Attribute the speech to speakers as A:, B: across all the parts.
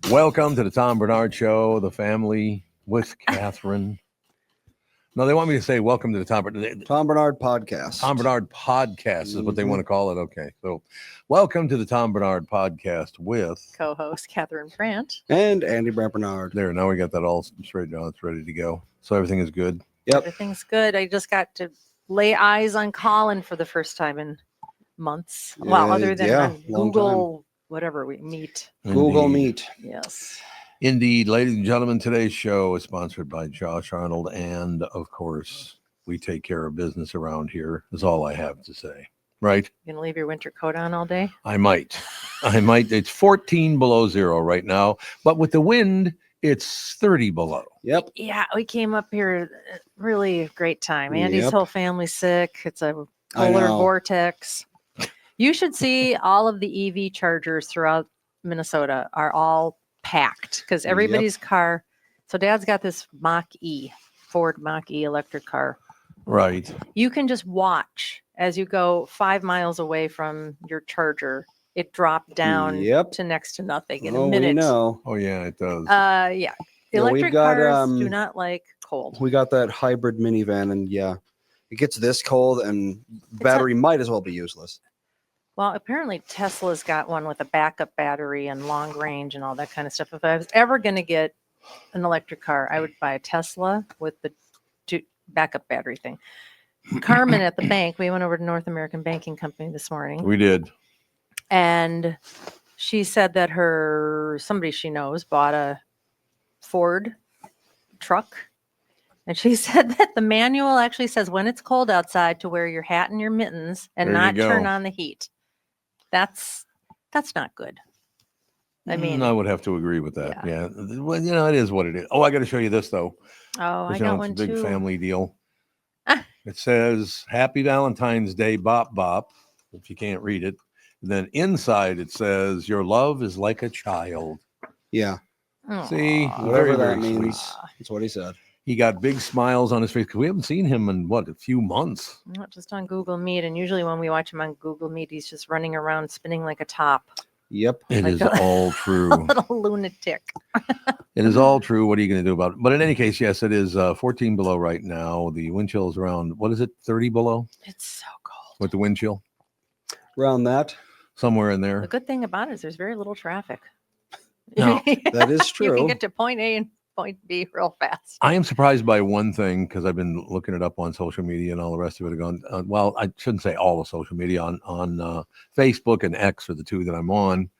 A: Welcome to the Tom Bernard Show, the family with Catherine. No, they want me to say welcome to the Tom Bernard
B: Podcast.
A: Tom Bernard Podcast is what they want to call it. Okay, so welcome to the Tom Bernard Podcast with
C: co-host Catherine Brandt
B: and Andy Brant Bernard.
A: There, now we got that all straightened out. It's ready to go. So everything is good.
B: Yep,
C: everything's good. I just got to lay eyes on Colin for the first time in months. Well, other than on Google, whatever we meet.
B: Google Meet.
C: Yes.
A: Indeed, ladies and gentlemen, today's show is sponsored by Josh Arnold, and of course, we take care of business around here. Is all I have to say. Right?
C: You gonna leave your winter coat on all day?
A: I might. It's 14 below zero right now, but with the wind, it's 30 below.
B: Yep.
C: Yeah, we came up here really great time. Andy's whole family's sick. It's a polar vortex. You should see all of the EV chargers throughout Minnesota are all packed because everybody's car. So Dad's got this Ford Mach-E electric car.
A: Right.
C: You can just watch as you go 5 miles away from your charger. It dropped down to next to nothing in a minute.
A: Oh yeah, it does.
C: Yeah. Electric cars do not like cold.
B: We got that hybrid minivan, and it gets this cold, and battery might as well be useless.
C: Well, apparently Tesla's got one with a backup battery and long range and all that kind of stuff. If I was ever going to get an electric car, I would buy a Tesla with the backup battery thing. Carmen at the bank, we went over to North American Banking Company this morning.
A: We did.
C: And she said that somebody she knows bought a Ford truck. And she said that the manual actually says when it's cold outside to wear your hat and your mittens and not turn on the heat. That's not good. I mean,
A: I would have to agree with that. Yeah. Well, it is what it is. Oh, I got to show you this though.
C: Oh, I got one
A: too. It's a big family deal. It says Happy Valentine's Day, bop bop, if you can't read it. And then inside it says your love is like a child.
B: Yeah.
A: See,
B: whatever that means. That's what he said.
A: He got big smiles on his face because we haven't seen him in a few months.
C: Not just on Google Meet. And usually when we watch him on Google Meet, he's just running around spinning like a top.
B: Yep.
A: It is all true.
C: A little lunatic.
A: It is all true. What are you going to do about it? But in any case, yes, it is 14 below right now. The wind chill is around, 30 below?
C: It's so cold.
A: With the wind chill?
B: Around that.
A: Somewhere in there.
C: The good thing about it is there's very little traffic.
A: No,
B: that is true.
C: You can get to point A and point B real fast.
A: I am surprised by one thing because I've been looking it up on social media and all the rest of it. Gone well, I shouldn't say all the social media on Facebook and X are the two that I'm on.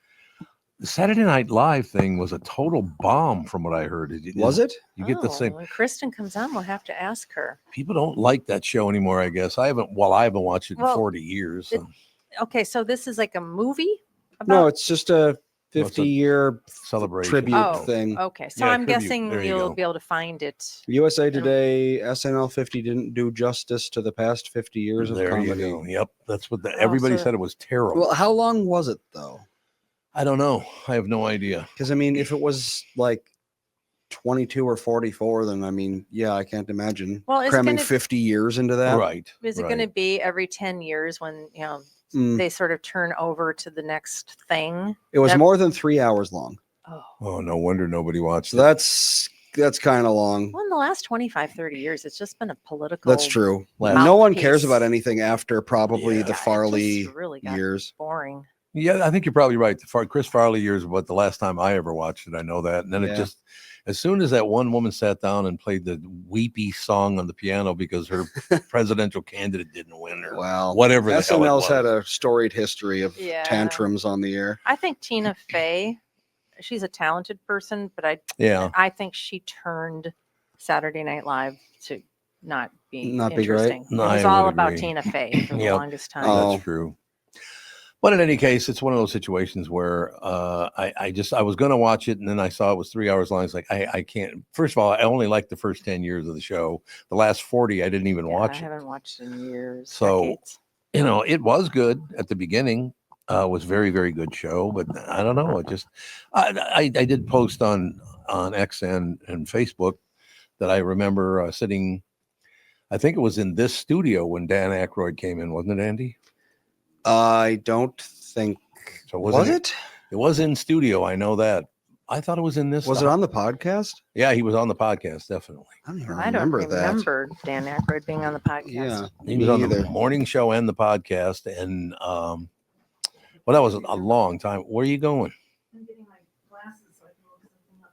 A: The Saturday Night Live thing was a total bomb, from what I heard.
B: Was it?
A: You get the same.
C: When Kristen comes on, we'll have to ask her.
A: People don't like that show anymore. I guess I haven't watched it in 40 years.
C: Okay, so this is like a movie.
B: No, it's just a 50-year
A: celebration
B: tribute thing.
C: Okay, so I'm guessing you'll be able to find it.
B: USA Today, SNL 50 didn't do justice to the past 50 years of comedy.
A: You go. Yep, that's what everybody said. It was terrible.
B: Well, how long was it though?
A: I don't know. I have no idea.
B: Because I mean, if it was like 22 or 44, then I mean, I can't imagine cramming 50 years into that.
A: Right.
C: Is it going to be every 10 years when they sort of turn over to the next thing?
B: It was more than 3 hours long.
A: Oh, no wonder nobody watched it.
B: That's kind of long.
C: Well, in the last 25, 30 years, it's just been a political.
B: That's true. No one cares about anything after probably the Farley years.
C: Boring.
A: Yeah, I think you're probably right. The Chris Farley years was the last time I ever watched it. I know that. And then it just, as soon as that one woman sat down and played the weepy song on the piano because her presidential candidate didn't win or whatever.
B: SNL's had a storied history of tantrums on the air.
C: I think Tina Fey, she's a talented person, but I think she turned Saturday Night Live to not be interesting.
A: No,
C: it was all about Tina Fey for the longest time.
A: That's true. But in any case, it's one of those situations where I was going to watch it, and then I saw it was 3 hours long. It's like, I can't. First of all, I only liked the first 10 years of the show. The last 40, I didn't even watch it.
C: I haven't watched it in years.
A: So,
C: decades.
A: It was good at the beginning. It was very, very good show. But I don't know. It just, I did post on X and Facebook that I remember sitting, I think it was in this studio when Dan Aykroyd came in, wasn't it, Andy?
B: I don't think.
A: So was it? It was in studio. I know that. I thought it was in this.
B: Was it on the podcast?
A: Yeah, he was on the podcast, definitely.
B: I don't even
C: I don't remember Dan Aykroyd being on the podcast.
B: Yeah,
A: he was on the morning show and the podcast, and well, that was a long time. Where are you going?
C: I'm getting my glasses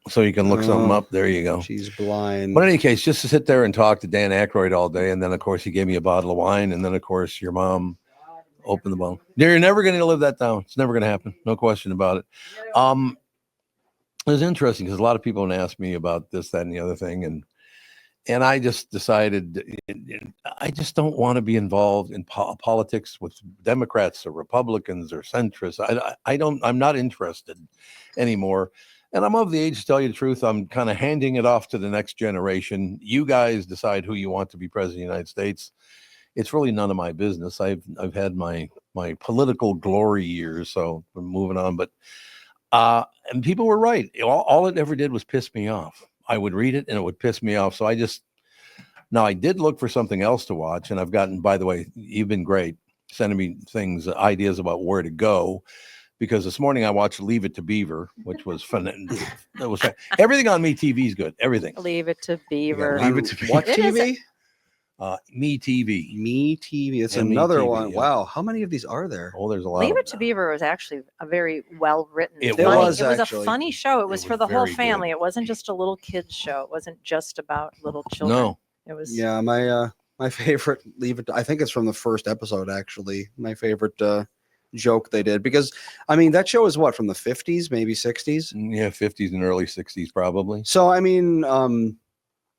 A: so you can look something up. There you go.
B: She's blind.
A: But in any case, just to sit there and talk to Dan Aykroyd all day, and then of course he gave me a bottle of wine, and then of course your mom opened the bottle. You're never going to live that down. It's never going to happen. No question about it. It was interesting because a lot of people ask me about this, that, and the other thing, and I just decided I just don't want to be involved in politics with Democrats or Republicans or centrists. I'm not interested anymore. And I'm of the age, to tell you the truth, I'm kind of handing it off to the next generation. You guys decide who you want to be president of the United States. It's really none of my business. I've had my political glory years, so we're moving on. But and people were right. All it ever did was piss me off. I would read it and it would piss me off. So I did look for something else to watch. And I've gotten, by the way, you've been great sending me things, ideas about where to go. Because this morning I watched Leave It to Beaver, which was fun. It was everything on Me TV is good. Everything.
C: Leave It to Beaver.
B: Leave It to Beaver. What TV?
A: Me TV.
B: Me TV. It's another one. Yeah. Wow. How many of these are there?
A: Oh, there's a lot.
C: Leave It to Beaver was actually a very well written.
A: It
C: was a funny show. It was for the whole family. It wasn't just a little kids show. It wasn't just about little children.
A: No.
C: It was.
B: Yeah, my favorite Leave It. I think it's from the first episode. Actually, my favorite joke they did, because I mean that show is what, from the 50s, maybe 60s.
A: Yeah, 50s and early 60s probably.
B: So I mean,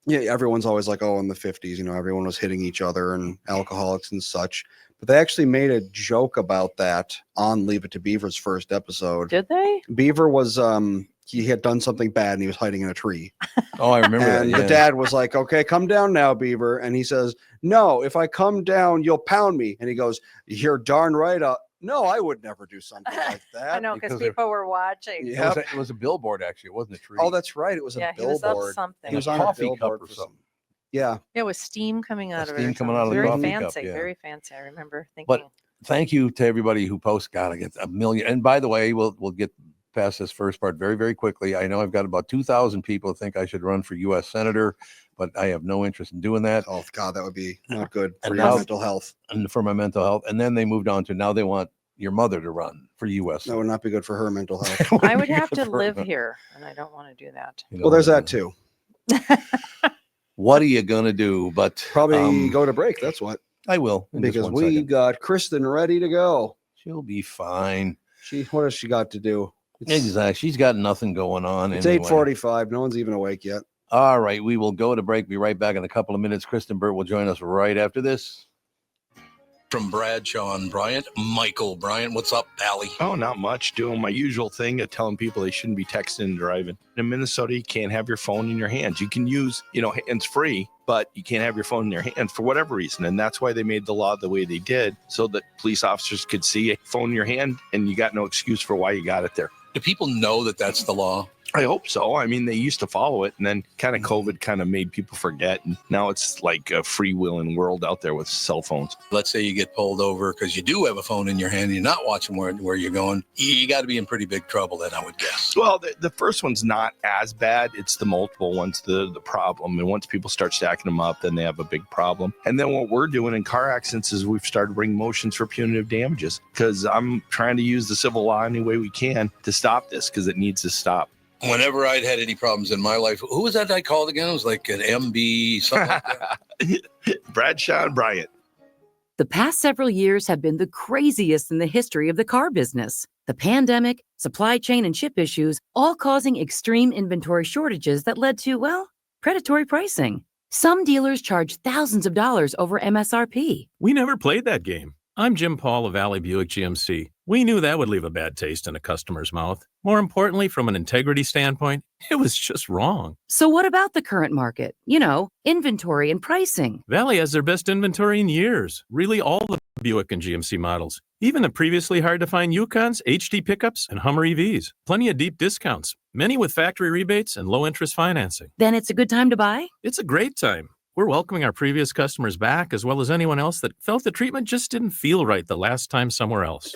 B: yeah, everyone's always like, oh, in the 50s, everyone was hitting each other and alcoholics and such. But they actually made a joke about that on Leave It to Beaver's first episode.
C: Did they?
B: Beaver was he had done something bad and he was hiding in a tree.
A: Oh, I remember that.
B: And
A: yeah.
B: the dad was like, okay, come down now, Beaver. And he says, no, if I come down, you'll pound me. And he goes, you're darn right. No, I would never do something like that.
C: I know, because people were watching.
B: Yeah.
A: It was a billboard, actually. It wasn't a tree.
B: Oh, that's right. It was a billboard.
C: He was up something.
B: He was on
A: coffee
B: a billboard
A: cup or something.
B: Yeah.
C: It was steam coming out of it.
A: Steam coming out of the
C: very
A: coffee
C: fancy,
A: cup. Yeah.
C: very fancy. I remember thinking.
A: But thank you to everybody who posts. God, I get a million. And by the way, we'll get past this first part very, very quickly. I know I've got about 2,000 people who think I should run for U.S. Senator, but I have no interest in doing that.
B: Oh, God, that would be not good for
A: And
B: your
A: now-
B: mental health.
A: And for my mental health. And then they moved on to now they want your mother to run for U.S.
B: That would not be good for her mental health.
C: I would have to live here, and I don't want to do that.
B: Well, there's that too.
A: What are you gonna do? But
B: Probably go to break. That's what.
A: I will, in just
B: Because
A: one
B: we
A: second.
B: got Kristen ready to go.
A: She'll be fine.
B: What has she got to do?
A: Exactly. She's got nothing going on.
B: It's
A: anyway.
B: 8:45. No one's even awake yet.
A: All right, we will go to break. Be right back in a couple of minutes. Kristen Burt will join us right after this.
D: From Bradshaw and Bryant, Michael Bryant. What's up, Pally?
E: Oh, not much. Doing my usual thing of telling people they shouldn't be texting and driving. In Minnesota, you can't have your phone in your hands. You can use, hands free, but you can't have your phone in your hand for whatever reason. And that's why they made the law the way they did, so that police officers could see a phone in your hand and you got no excuse for why you got it there.
D: Do people know that that's the law?
E: I hope so. I mean, they used to follow it, and then kind of COVID kind of made people forget. And now it's like a freewheeling world out there with cell phones.
D: Let's say you get pulled over because you do have a phone in your hand and you're not watching where you're going. You got to be in pretty big trouble then, I would guess.
E: Well, the first one's not as bad. It's the multiple ones, the problem. And once people start stacking them up, then they have a big problem. And then what we're doing in car accidents is we've started bringing motions for punitive damages, because I'm trying to use the civil law any way we can to stop this, because it needs to stop.
D: Whenever I'd had any problems in my life, who was that I called again? It was like an MB, something like that.
E: Bradshaw and Bryant.
F: The past several years have been the craziest in the history of the car business. The pandemic, supply chain and chip issues, all causing extreme inventory shortages that led to, predatory pricing. Some dealers charge thousands of dollars over MSRP.
G: We never played that game. I'm Jim Paul of Valley Buick GMC. We knew that would leave a bad taste in a customer's mouth. More importantly, from an integrity standpoint, it was just wrong.
F: So what about the current market? Inventory and pricing.
G: Valley has their best inventory in years. Really all the Buick and GMC models. Even the previously hard-to-find Yukons, HD pickups, and Hummer EVs. Plenty of deep discounts. Many with factory rebates and low-interest financing.
F: Then it's a good time to buy?
G: It's a great time. We're welcoming our previous customers back, as well as anyone else that felt the treatment just didn't feel right the last time somewhere else.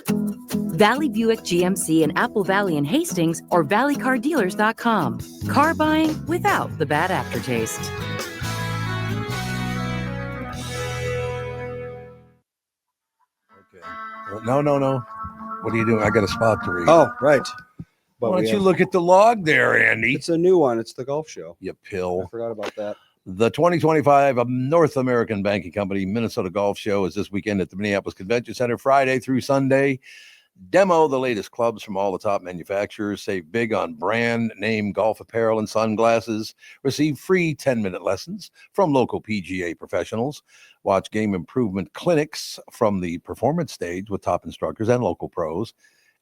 F: Valley Buick GMC in Apple Valley and Hastings, or valleycardealers.com. Car buying without the bad aftertaste.
A: Okay. No. What are you doing? I got a spot to read.
B: Oh, right. But
A: Why
B: we
A: don't you
B: have-
A: look at the log there, Andy?
B: It's a new one. It's the golf show.
A: You
B: I
A: pill.
B: forgot about that.
A: The 2025 North American Banking Company Minnesota Golf Show is this weekend at the Minneapolis Convention Center, Friday through Sunday. Demo the latest clubs from all the top manufacturers. Save big on brand name golf apparel and sunglasses. Receive free 10-minute lessons from local PGA professionals. Watch game improvement clinics from the performance stage with top instructors and local pros,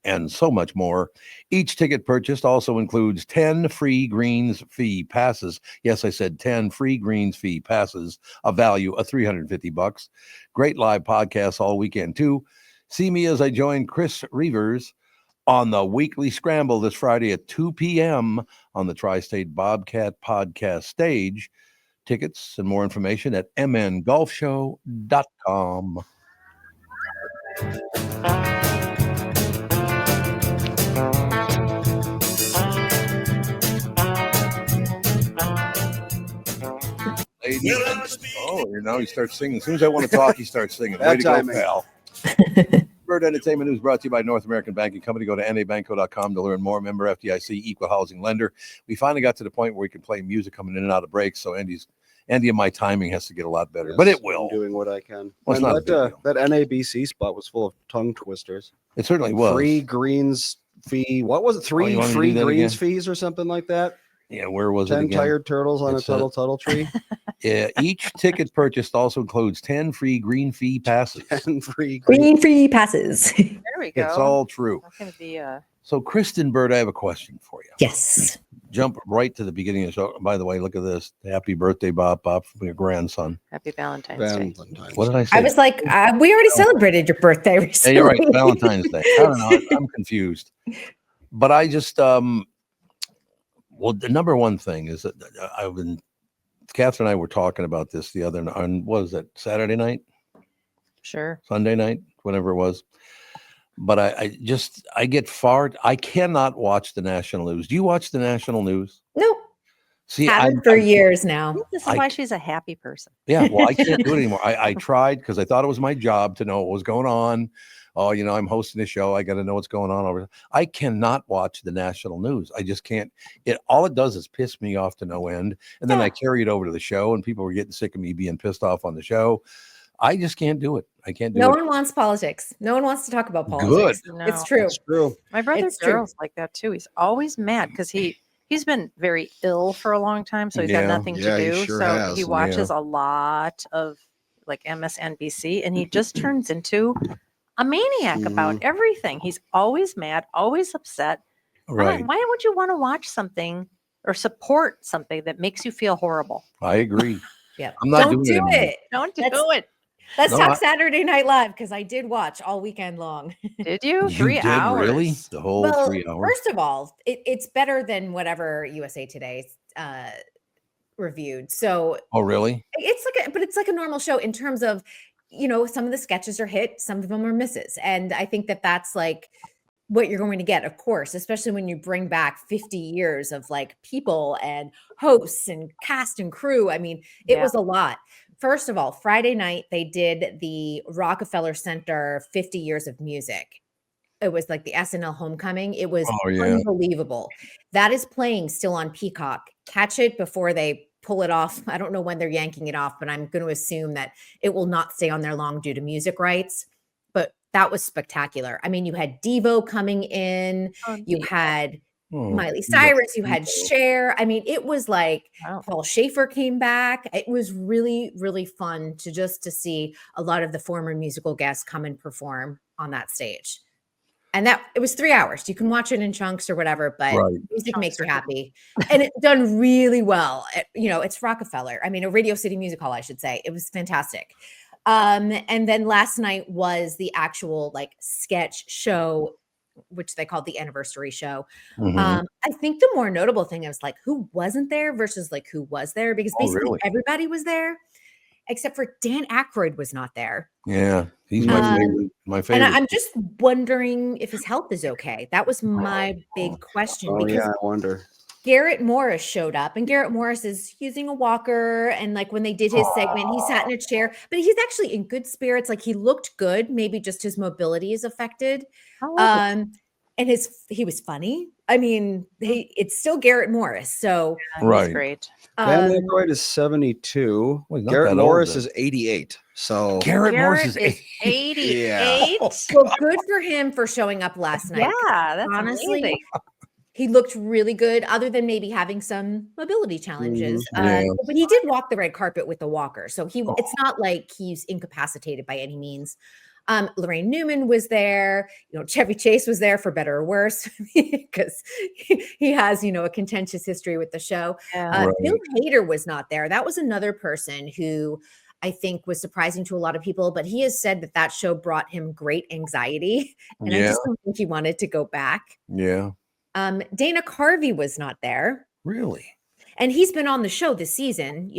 A: and so much more. Each ticket purchased also includes 10 free greens fee passes. Yes, I said 10 free greens fee passes, a value of $350. Great live podcasts all weekend too. See me as I join Chris Reavers on the weekly scramble this Friday at 2 p.m. on the Tri-State Bobcat podcast stage. Tickets and more information at mngolfshow.com. Oh, now he starts singing. As soon as I want to talk, he starts singing. Way
B: Bad
A: to go,
B: timing.
A: pal. Bird Entertainment News brought to you by North American Banking Company. Go to nabanco.com to learn more. Member FDIC, equal housing lender. We finally got to the point where we can play music coming in and out of breaks. So Andy and my timing has to get a lot better, but it will.
B: I'm doing what I can.
A: Well, it's
B: And
A: not a big deal.
B: that NABC spot was full of tongue twisters.
A: It certainly was.
B: Free greens fee. What was it?
A: you
B: Three
A: want me to
B: free
A: do that
B: greens
A: again?
B: fees or something like that?
A: Yeah, where was it
B: 10
A: again?
B: tired turtles on
A: It's
B: a Tuttle tree.
A: Yeah, each ticket purchased also includes 10 free green fee passes.
B: 10 free
H: Green free passes.
C: There we go.
A: It's all true.
C: That's going to be
A: So, Kristen Bird, I have a question for you.
H: Yes.
A: Jump right to the beginning of the show. By the way, look at this. Happy birthday, Bob, from your grandson.
C: happy Valentine's Day.
B: Valentine's.
A: What did I say?
H: I was like, we already celebrated your birthday
A: Yeah,
H: recently.
A: you're right. Valentine's Day. I don't know. I'm confused. But I just, well, the number one thing is that Catherine and I were talking about this the other night. On, what was it, Saturday night?
C: Sure.
A: Sunday night, whenever it was. But I cannot watch the national news. Do you watch the national news?
H: Nope.
A: See,
H: Haven't for years now.
C: This is
A: I-
C: why she's a happy person.
A: Yeah, well, I can't do it anymore. I tried because I thought it was my job to know what was going on. Oh, I'm hosting a show. I got to know what's going on over. I cannot watch the national news. I just can't. All it does is piss me off to no end. And then I carry it over to the show, and people were getting sick of me being pissed off on the show. I just can't do it. I can't do
H: No
A: it.
H: one wants politics. No one wants to talk about politics.
C: No.
H: It's true.
B: It's true.
C: My brother
H: It's true.
C: Daryl's like that too. He's always mad because he's been very ill for a long time, so he's
A: Yeah.
C: got nothing
B: Yeah,
C: to
B: he
C: do.
B: sure
C: So
B: has.
C: he watches a lot of like MSNBC, and he just turns into a maniac about everything. He's always mad, always upset.
A: Right.
C: Why would you want to watch something or support something that makes you feel horrible?
A: I agree.
H: Yeah.
A: I'm not
H: Don't
A: doing
H: do
A: it anymore.
H: it.
C: Don't do
H: That's-
C: it.
H: Let's
A: No,
H: talk
A: I-
H: Saturday Night Live because I did watch all weekend long.
C: Did you?
A: You
C: 3
A: did
C: hours.
A: really? The whole
H: Well,
A: 3 hours.
H: first of all, it's better than whatever USA Today reviewed. So
A: Oh, really?
H: it's like a normal show in terms of, some of the sketches are hit, some of them are misses. And I think that that's like what you're going to get, of course, especially when you bring back 50 years of like people and hosts and cast and crew. I mean, it
C: Yeah.
H: was a lot. First of all, Friday night, they did the Rockefeller Center 50 years of music. It was like the SNL homecoming. It was
A: Oh, yeah.
H: unbelievable. That is playing still on Peacock. Catch it before they pull it off. I don't know when they're yanking it off, but I'm going to assume that it will not stay on there long due to music rights. But that was spectacular. I mean, you had Devo coming in, you had
A: Oh,
H: Miley
A: yeah.
H: Cyrus, you had Cher. I mean, it was like
C: Wow.
H: Paul Schaefer came back. It was really, really fun to see a lot of the former musical guests come and perform on that stage. And that it was 3 hours. You can watch it in chunks or whatever, but
A: Right.
H: music
C: Chunks
H: makes you
C: are
H: happy. And it's done really well. It's Rockefeller. I mean, a Radio City Music Hall, I should say. It was fantastic. And then last night was the actual like sketch show, which they called the anniversary show.
A: Mhm.
H: I think the more notable thing is like who wasn't there versus like who was there, because
A: Oh,
H: basically
A: really?
H: everybody was there. except for Dan Aykroyd was not there.
A: Yeah, he's my
H: Um,
A: favorite. My
H: And
A: favorite.
H: I'm just wondering if his health is okay. That was my big question
B: Oh
H: because
B: yeah, I wonder.
H: Garrett Morris showed up, and Garrett Morris is using a walker. And like when they did his segment, he sat in a chair, but he's actually in good spirits. Like he looked good. Maybe just his mobility is affected. And he was funny. I mean, it's still Garrett Morris. So
C: He's
A: Right.
C: great.
B: Dan
H: um,
B: Aykroyd is 72.
A: Well, he's not
B: Garrett
A: that old
B: Morris
A: then.
B: is 88. So
A: Garrett Morris is
C: Garrett is 88.
H: well, good for him for showing up last night.
C: Yeah, that's
H: Honestly,
C: amazing.
H: he looked really good, other than maybe having some mobility challenges.
A: Yeah.
H: But he did walk the red carpet with the walker, so it's not like he's incapacitated by any means. Lorraine Newman was there. Chevy Chase was there, for better or worse, because he has a contentious history with the show.
C: Yeah.
A: Right.
H: Bill Hader was not there. That was another person who I think was surprising to a lot of people, but he has said that show brought him great anxiety, and I
A: Yeah.
H: just don't think he wanted to go back.
A: Yeah.
H: Dana Carvey was not there,
A: Really?
H: and he's been on the show this season.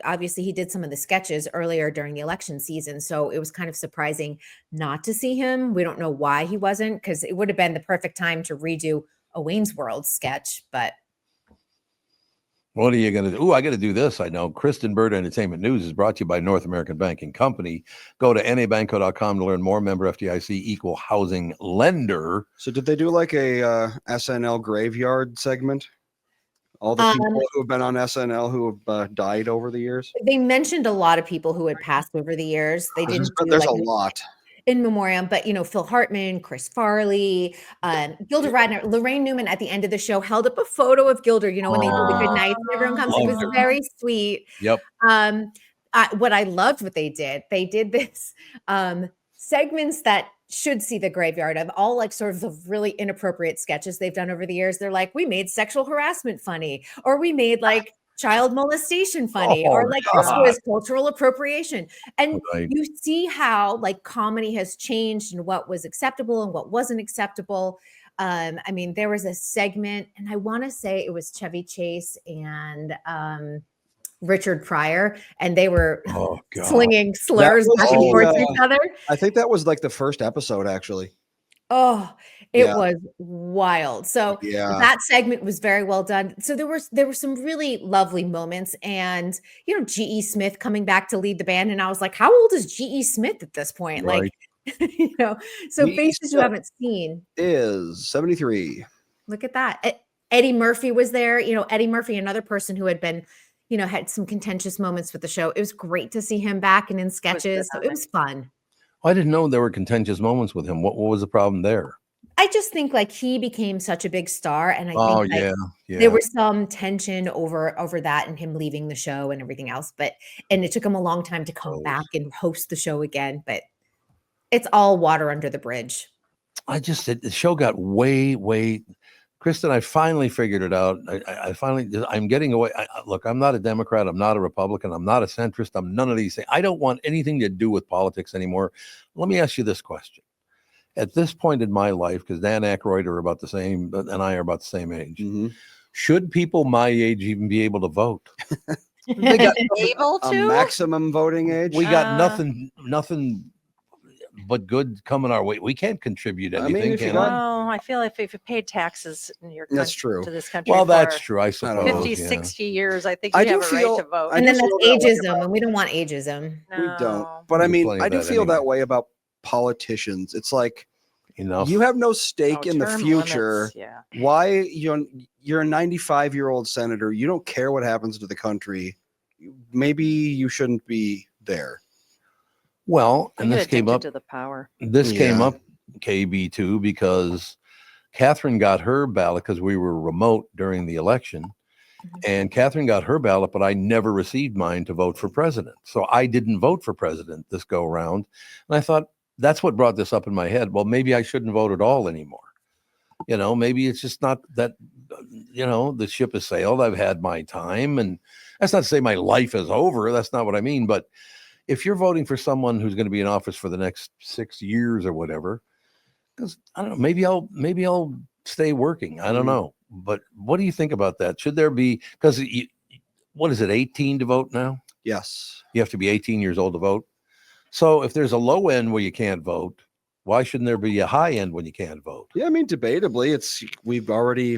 H: Obviously he did some of the sketches earlier during the election season, so it was kind of surprising not to see him. We don't know why he wasn't, because it would have been the perfect time to redo a Wayne's World sketch, but
A: What are you going to do? Oh, I got to do this. I know. Kristen Bird Entertainment News is brought to you by North American Banking Company. Go to nabanco.com to learn more. Member FDIC, equal housing lender.
B: So did they do like a SNL graveyard segment? All the people who have been on SNL who have died over the years?
H: they mentioned a lot of people who had passed over the years. They didn't do
B: There's
H: like
B: a lot.
H: in memoriam, but Phil Hartman, Chris Farley, Gilda Radner, Lorraine Newman at the end of the show held up a photo of Gilda, when they do the good nights and everyone comes. It was very sweet.
A: Yep.
H: What I loved what they did this segments that should see the graveyard of all like sort of the really inappropriate sketches they've done over the years. They're like, we made sexual harassment funny, or we made like child molestation funny, or like this was cultural appropriation. And
A: Right.
H: you see how like comedy has changed and what was acceptable and what wasn't acceptable. I mean, there was a segment, and I want to say it was Chevy Chase and Richard Pryor, and they were
A: Oh, God.
H: slinging slurs
B: was-
H: back and
B: oh,
H: forth to
B: yeah.
H: each other.
B: I think that was like the first episode, actually.
H: Oh, it
B: Yeah.
H: was wild. So
B: Yeah.
H: that segment was very well done. So there were some really lovely moments, and G.E. Smith coming back to lead the band, and I was like, how old is G.E. Smith at this point?
A: Right.
H: Like, so
B: G.E.
H: faces you
B: Smith.
H: haven't seen.
B: Is 73.
H: Look at that. Eddie Murphy was there. Eddie Murphy, another person who had been, had some contentious moments with the show. It was great to see him back and in sketches. So it was fun.
A: I didn't know there were contentious moments with him. What was the problem there?
H: I just think like he became such a big star, and I
A: Oh,
H: think like,
A: yeah.
H: there was some tension over that and him leaving the show and everything else. And it took him a long time to come back and host the show again. But it's all water under the bridge.
A: The show got way. Kristen, I finally figured it out. I'm getting away. Look, I'm not a Democrat. I'm not a Republican. I'm not a centrist. I'm none of these things. I don't want anything to do with politics anymore. Let me ask you this question. At this point in my life, because Dan Aykroyd are about the same, and I are about the same age,
B: Mhm.
A: should people my age even be able to vote? They got,
C: Able
B: A
C: to?
B: maximum voting age?
A: we got nothing but good coming our way. We can't contribute
B: I mean,
A: anything,
B: if you
A: can
B: got-
A: we?
C: No, I feel like if you paid taxes in your
B: That's
C: country,
B: true.
C: to this country
A: Well, that's
C: for
A: true. I
B: don't know.
A: suppose.
C: 50,
A: yeah.
C: 60 years, I think you
B: I
C: have
B: do
C: a right
B: feel-
C: to vote.
B: I
H: And
B: do
H: then that's
B: feel that way
H: ageism, and we don't want ageism.
B: We don't.
C: No.
B: But I
A: There's
B: mean,
A: plenty
B: I
A: of
B: do
A: that
B: feel that
A: anyway.
B: way about politicians. It's like
A: Enough.
B: you have no stake
C: No
B: in the
C: term
B: future.
C: limits, yeah.
B: Why you're a 95-year-old senator? You don't care what happens to the country. Maybe you shouldn't be there.
A: Well,
C: I
A: and
C: get
A: this came
C: addicted
A: up.
C: to the power.
A: This came
B: Yeah.
A: up, KB2, because Catherine got her ballot because we were remote during the election. And Catherine got her ballot, but I never received mine to vote for president. So I didn't vote for president this go round. And I thought that's what brought this up in my head. Well, maybe I shouldn't vote at all anymore. Maybe it's just not that, the ship has sailed. I've had my time. And that's not to say my life is over. That's not what I mean. But if you're voting for someone who's going to be in office for the next 6 years or whatever, because I don't know, maybe I'll stay working. I don't know. But what do you think about that? Should there be, because what is it, 18 to vote now?
B: Yes.
A: You have to be 18 years old to vote. So if there's a low end where you can't vote, why shouldn't there be a high end when you can't vote?
B: Yeah, I mean, debatably,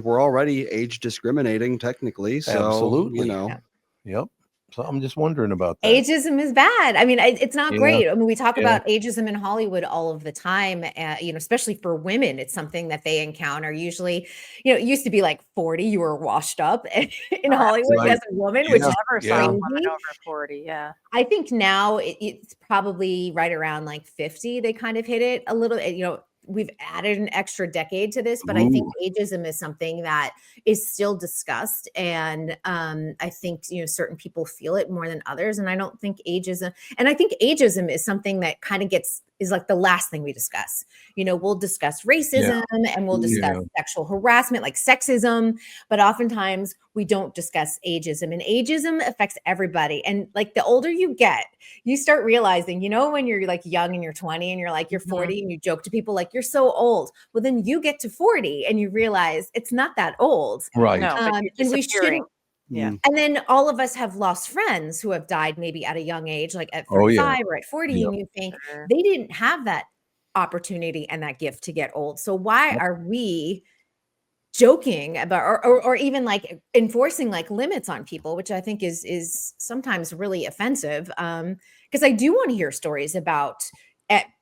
B: we're already age discriminating technically. So
A: Absolutely.
H: Yeah.
A: Yep. So I'm just wondering about that.
H: Ageism is bad. I mean, it's not
A: Yeah.
H: great. I mean, we talk
A: Yeah.
H: about ageism in Hollywood all of the time, especially for women. It's something that they encounter. Usually, it used to be like 40, you were washed up in Hollywood
A: Right.
H: as a woman,
A: Yeah.
H: which is
C: Never
A: Yeah.
C: saw a woman
H: crazy.
C: over 40. Yeah.
H: I think now it's probably right around like 50. They kind of hit it a little, we've added an extra decade to this, but I think ageism is something that is still discussed. And I think, certain people feel it more than others. And I don't think ageism is something that kind of is like the last thing we discuss. We'll discuss racism and we'll discuss sexual harassment, like sexism, but oftentimes we don't discuss ageism, and ageism affects everybody. And like the older you get, you start realizing, when you're like young and you're 20 and you're like, you're 40 and you joke to people like you're so old. Well, then you get to 40 and you realize it's not that old.
A: Right.
C: No, but you're
H: And we
C: disappearing.
H: shouldn't.
C: Yeah.
H: And then all of us have lost friends who have died maybe at a young age, like at
A: Oh, yeah.
H: 35 or at 40.
A: Yep.
H: And you think
C: Sure.
H: they didn't have that opportunity and that gift to get old. So why
A: Yep.
H: are we joking about or even like enforcing like limits on people, which I think is sometimes really offensive? Because I do want to hear stories about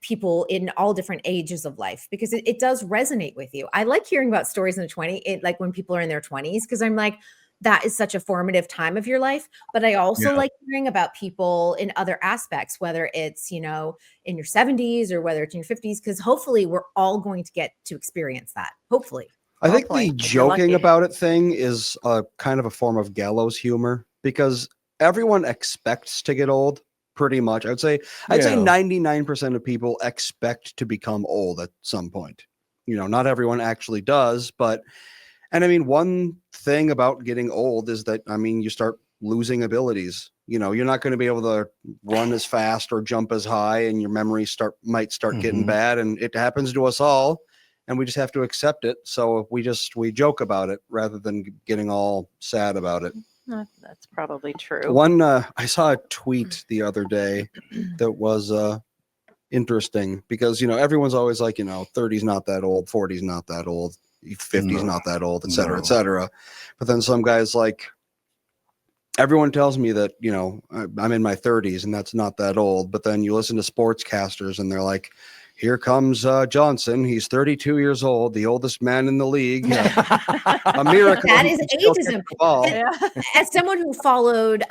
H: people in all different ages of life, because it does resonate with you. I like hearing about stories in the 20s, like when people are in their 20s, because I'm like, that is such a formative time of your life. But I also
A: Yeah.
H: like hearing about people in other aspects, whether it's, in your 70s or whether it's in your 50s, because hopefully we're all going to get to experience that. Hopefully.
B: I think
C: Hopefully,
B: the
C: if you're lucky.
B: joking about it thing is a kind of a form of gallows humor, because everyone expects to get old pretty much. I'd say
A: Yeah.
B: 99% of people expect to become old at some point. Not everyone actually does, and I mean, one thing about getting old is that, I mean, you start losing abilities. You're not going to be able to run as fast or jump as high, and your memory might start getting
A: Mhm.
B: bad, and it happens to us all. And we just have to accept it. So we joke about it rather than getting all sad about it.
C: That's probably true.
B: I saw a tweet the other day that was interesting, because everyone's always like, 30's not that old, 40's not that old, 50's
A: No.
B: not that old, et cetera,
A: No.
B: et cetera. But then some guys like, everyone tells me that, I'm in my 30s and that's not that old. But then you listen to sportscasters and they're like, here comes Johnson. He's 32 years old, the oldest man in the league. A miracle.
H: That
B: he
H: is
B: can still kick
H: ageism.
B: the ball.
C: Yeah.
H: As someone who followed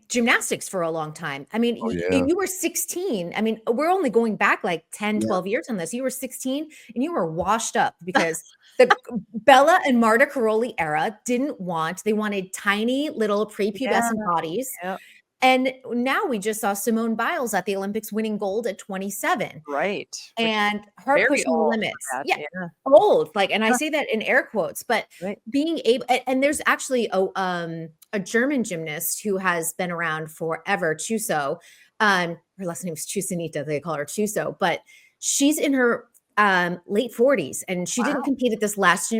H: gymnastics for a long time, I mean,
A: Oh, yeah.
H: you were 16. I mean, we're only going back like 10,
B: Yeah.
H: 12 years on this. You were 16 and you were washed up because the Bella and Marta Caroli era they wanted tiny little prepubescent bodies.
C: Yep.
H: And now we just saw Simone Biles at the Olympics winning gold at 27.
C: Right. Which
H: And her
C: very
H: pushing the
C: old for
H: limits.
C: that,
H: Yeah.
C: yeah.
H: Old. And I say that in air quotes, but
C: Right.
H: being able, and there's actually a German gymnast who has been around forever, Chuso. Her last name is Chusanita. They call her Chuso, but she's in her late 40s, and she didn't compete at this last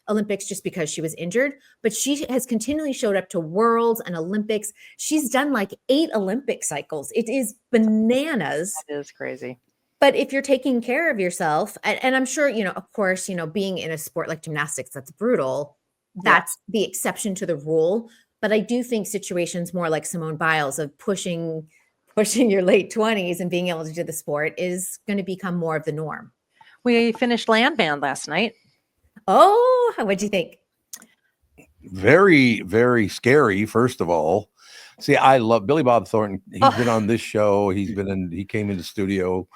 H: Olympics just because she was injured, but she has continually showed up to Worlds and Olympics. She's done like 8 Olympic cycles. It is bananas.
C: That is crazy.
H: But if you're taking care of yourself, and I'm sure, of course, being in a sport like gymnastics, that's brutal. That's the exception to the rule. But I do think situations more like Simone Biles of pushing your late 20s and being able to do the sport is going to become more of the norm.
C: We finished Landman last night.
H: Oh, what'd you think?
A: Very, very scary, first of all. See, I love Billy Bob Thornton. He's been on this show. He came in the studio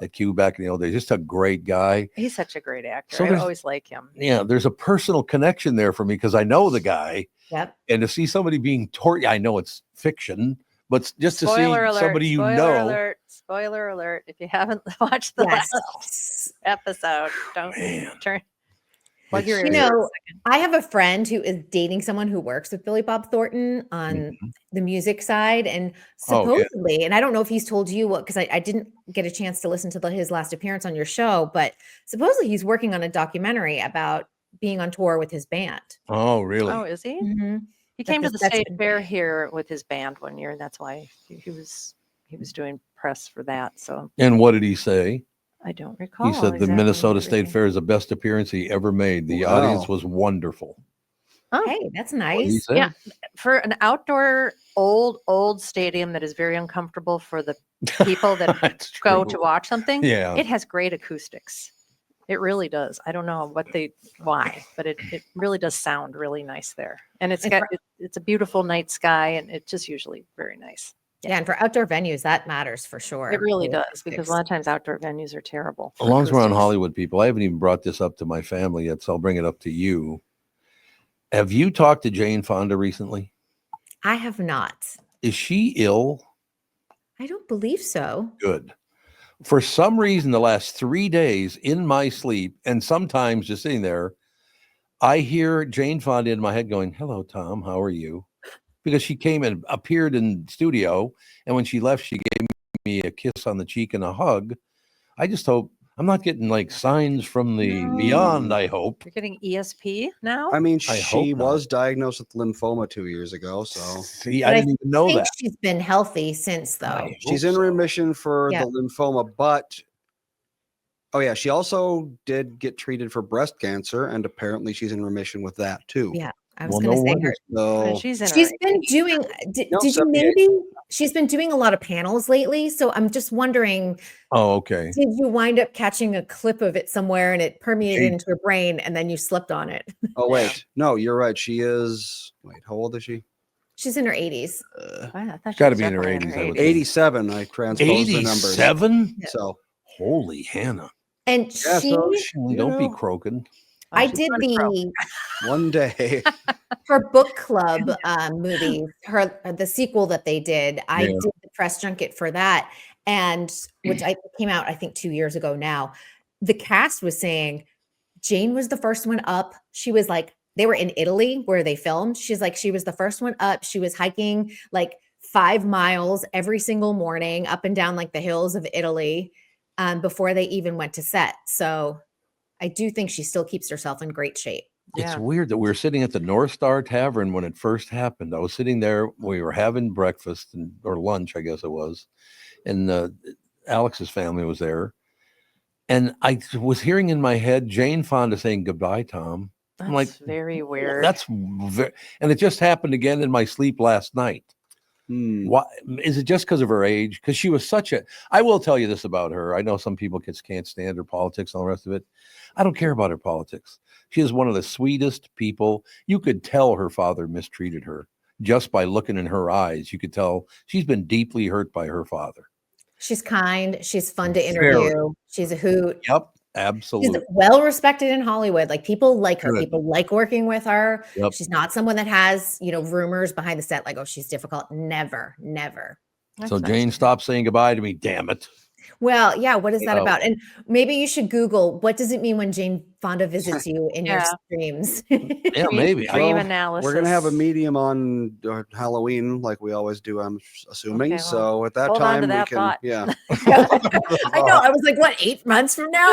A: at Q back in the old days. Just a great guy.
C: He's such a great actor.
A: So
C: I
A: there's-
C: always like him.
A: Yeah, there's a personal connection there for me because I know the guy.
H: Yep.
A: And to see somebody being tortured, I know it's fiction, but just to
C: Spoiler
A: see
C: alert,
A: somebody you
C: spoiler
A: know.
C: alert, spoiler alert. If you haven't watched the
H: Yes.
C: last episode, don't
A: Man.
C: turn. Plug your
A: It's-
C: ears.
H: You
C: for a
H: know,
C: second.
H: I have a friend who is dating someone who works with Billy Bob Thornton on
A: Mhm.
H: the music side. And
A: Oh, yeah.
H: supposedly, and I don't know if he's told you what, because I didn't get a chance to listen to his last appearance on your show, but supposedly he's working on a documentary about being on tour with his band.
A: Oh, really?
C: Oh, is he?
H: Mhm.
C: He came to the
H: that's
C: state
H: been-
C: fair here with his band one year, and that's why he was doing press for that. So
A: And what did he say?
C: I don't recall.
A: He said the
C: exactly
A: Minnesota
C: what
A: State
C: he-
A: Fair is the best appearance he ever made. The
B: Wow.
A: audience was wonderful.
C: Oh,
H: Hey, that's
A: What did he
H: nice.
A: say?
C: Yeah. For an outdoor old stadium that is very uncomfortable for the people that
A: That's
C: go
A: true.
C: to watch something,
A: Yeah.
C: it has great acoustics. It really does. I don't know why, but it really does sound really nice there. And it's a beautiful night sky, and it's just usually very nice.
H: Yeah, and for outdoor venues, that matters for sure.
C: It really
H: The
C: does, because
H: acoustics.
C: a lot of times outdoor venues are terrible.
A: As
C: for
A: long as we're on
C: acoustics.
A: Hollywood, people, I haven't even brought this up to my family yet, so I'll bring it up to you. Have you talked to Jane Fonda recently?
H: I have not.
A: Is she ill?
H: I don't believe so.
A: Good. For some reason, the last 3 days in my sleep, and sometimes just sitting there, I hear Jane Fonda in my head going, "Hello, Tom. How are you?" Because she came and appeared in studio, and when she left, she gave me a kiss on the cheek and a hug. I just hope I'm not getting like signs from the
C: No.
A: beyond. I hope.
C: You're getting ESP now?
B: I mean,
A: I
B: she
A: hope not.
B: was diagnosed with lymphoma 2 years ago, so
A: See,
H: But
A: I
H: I
A: didn't even know
H: think
A: that.
H: she's been healthy since, though.
A: I
B: she's
A: hope
B: in
A: so.
B: remission for
H: Yeah.
B: the lymphoma. But oh yeah, she also did get treated for breast cancer, and apparently she's in remission with that too.
H: Yeah, I was
A: Well,
H: going to
A: no
H: say
A: wonder.
H: her.
C: And
B: So
C: she's in
H: She's
C: her
H: been
C: 80s.
H: doing. Did
B: No,
H: you
B: 78.
H: maybe? She's been doing a lot of panels lately, so I'm just wondering.
A: Oh, okay.
H: Did you wind up catching a clip of it somewhere and it permeated
A: She-
H: into your brain, and then you slipped on it?
B: oh wait, no, you're right. She is. Wait, how old is she?
H: She's in her 80s.
C: Wow, I thought she
A: Gotta
C: was
A: be in her
C: definitely
A: 80s, I would think.
B: 87. I transposed the numbers.
A: 87?
B: So
A: Holy Hannah.
H: And
B: Yeah,
H: she,
B: so
A: Don't be
B: know.
A: croaking.
C: Oh,
H: I
C: she's
H: did
C: pretty pro.
H: the
B: one day.
H: her book club movie, the sequel that they did. I
A: Yeah.
H: did the press junket for that, and which I came out I think 2 years ago now. The cast was saying Jane was the first one up. She was like, they were in Italy where they filmed. She's like, she was the first one up. She was hiking like 5 miles every single morning up and down like the hills of Italy before they even went to set. So I do think she still keeps herself in great shape.
A: It's
C: Yeah.
A: weird that we were sitting at the North Star Tavern when it first happened. I was sitting there, we were having breakfast or lunch, I guess it was, and Alex's family was there. And I was hearing in my head Jane Fonda saying, "Goodbye, Tom."
C: That's
A: I'm like,
C: very weird.
A: and it just happened again in my sleep last night. Why is it just because of her age? Because she was I will tell you this about her. I know some people can't stand her politics and all the rest of it. I don't care about her politics. She is one of the sweetest people. You could tell her father mistreated her just by looking in her eyes. You could tell she's been deeply hurt by her father.
H: She's kind. She's fun to
A: Very.
H: interview. She's a hoot.
A: Yep,
H: She's
A: absolutely.
H: well respected in Hollywood. Like people like her.
A: Good.
H: People like working with her.
A: Yep.
H: She's not someone that has, rumors behind the set like, oh, she's difficult. Never, never.
C: That's
A: So
C: nice.
A: Jane, stop saying goodbye to me, damn it.
H: Well, yeah. What is that
A: Oh.
H: about? And maybe you should Google what does it mean when Jane Fonda visits you in your
C: Yeah.
H: streams.
A: Yeah,
C: Dream-
A: maybe.
C: Dream
B: Well,
C: analysis.
B: We're gonna have a medium on Halloween, like we always do. I'm assuming.
C: Okay, well,
B: so at that
C: hold on to
B: time, we
C: that
B: can.
C: thought.
B: Yeah.
H: I know. I was like, what, 8 months from now?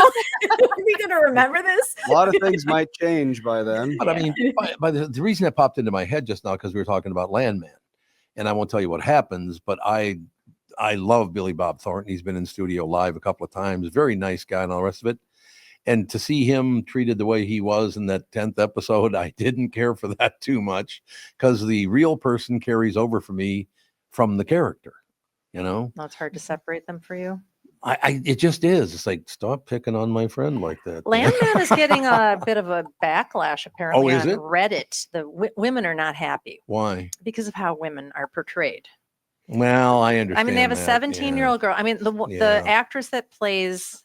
H: Are we going to remember this?
B: A lot of things might change by then.
A: But I mean, by the reason that popped into my head just now, because we were talking about Landman, and I won't tell you what happens, but I love Billy Bob Thornton. He's been in studio live a couple of times. Very nice guy and all the rest of it. And to see him treated the way he was in that 10th episode, I didn't care for that too much because the real person carries over for me from the character,
C: No, it's hard to separate them for you.
A: It just is. It's like, stop picking on my friend like that.
C: Landman is getting a bit of a backlash apparently
A: is
C: on
A: it?
C: Reddit. The women are not happy
A: Why?
C: because of how women are portrayed.
A: Well, I understand.
C: I mean, they have a
A: that,
C: 17-year-old girl. I mean, the
A: Yeah.
C: actress that plays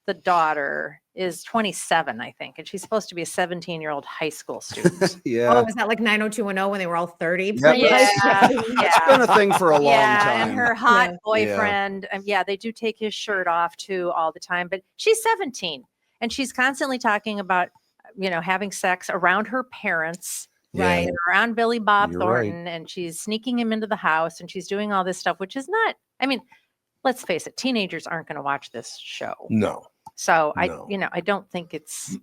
C: the daughter is 27, I think, and she's supposed to be a 17-year-old high school student.
B: Yeah.
H: Oh, was that like 90210 when they were all 30?
B: Yep.
C: Yeah,
B: It's been a thing for a long
C: yeah,
B: time.
C: and her hot
H: Yeah.
C: boyfriend. Yeah, they do take his shirt off too all the time. But she's 17, and she's constantly talking about, having sex around her parents,
H: Right.
C: and around Billy Bob
A: You're right.
C: Thornton, and she's sneaking him into the house, and she's doing all this stuff, which is not. I mean, let's face it, teenagers aren't going to watch this show.
A: No.
C: So
A: No.
C: I don't think it's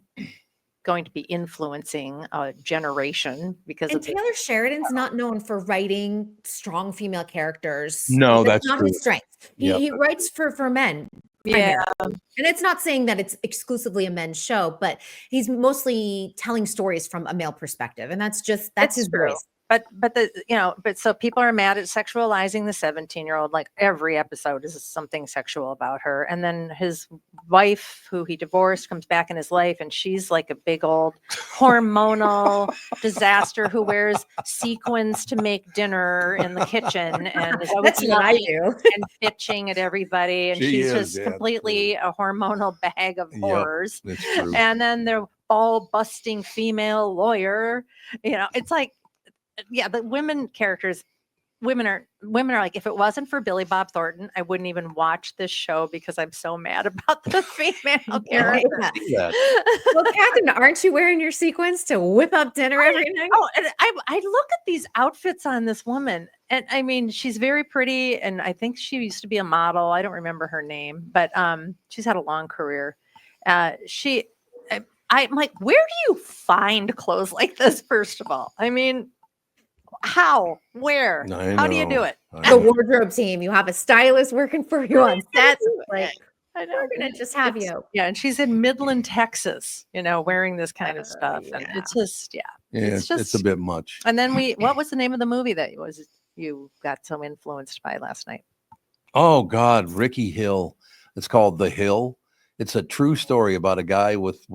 C: going to be influencing a generation because
H: And
C: of the,
H: Taylor Sheridan's not known for writing strong female characters.
A: No,
H: That's
A: that's
H: not
A: true.
H: his strength. He,
A: Yep.
H: he writes for men.
C: yeah.
H: primarily. And it's not saying that it's exclusively a men's show, but he's mostly telling stories from a male perspective. And that's
C: It's
H: his
C: true.
H: voice.
C: But so people are mad at sexualizing the 17-year-old. Like every episode is something sexual about her. And then his wife, who he divorced, comes back in his life, and she's like a big old hormonal disaster who wears sequins to make dinner in the kitchen and is always
H: That's what I
C: yelling
H: do.
C: and bitching at everybody. And
A: She
C: she's
A: is,
C: just
A: yeah,
C: completely a hormonal bag of
A: Yep.
C: horrors.
A: That's true.
C: And then the ball busting female lawyer, it's like, yeah, the women are like, if it wasn't for Billy Bob Thornton, I wouldn't even watch this show because I'm so mad about the female character.
H: Yeah.
A: See that.
H: Well, Catherine, aren't you wearing your sequins to whip up dinner every night?
C: Oh, and I look at these outfits on this woman, and I mean, she's very pretty, and I think she used to be a model. I don't remember her name, but she's had a long career. I'm like, where do you find clothes like this? First of all, I mean, how, where,
A: I
C: how do you do
A: know.
C: it?
A: I
H: The
A: know.
H: wardrobe team, you have a stylist working for you on set. Like,
C: I know.
H: we're gonna just have you.
C: Yeah, and she's in Midland, Texas, wearing this kind of stuff, and
H: yeah.
C: it's just, yeah.
A: Yeah,
C: It's
A: it's a
C: just-
A: bit much.
C: And then what was the name of the movie that you got so influenced by last night?
A: Oh God, Ricky Hill. It's called The Hill. It's a true story about a guy with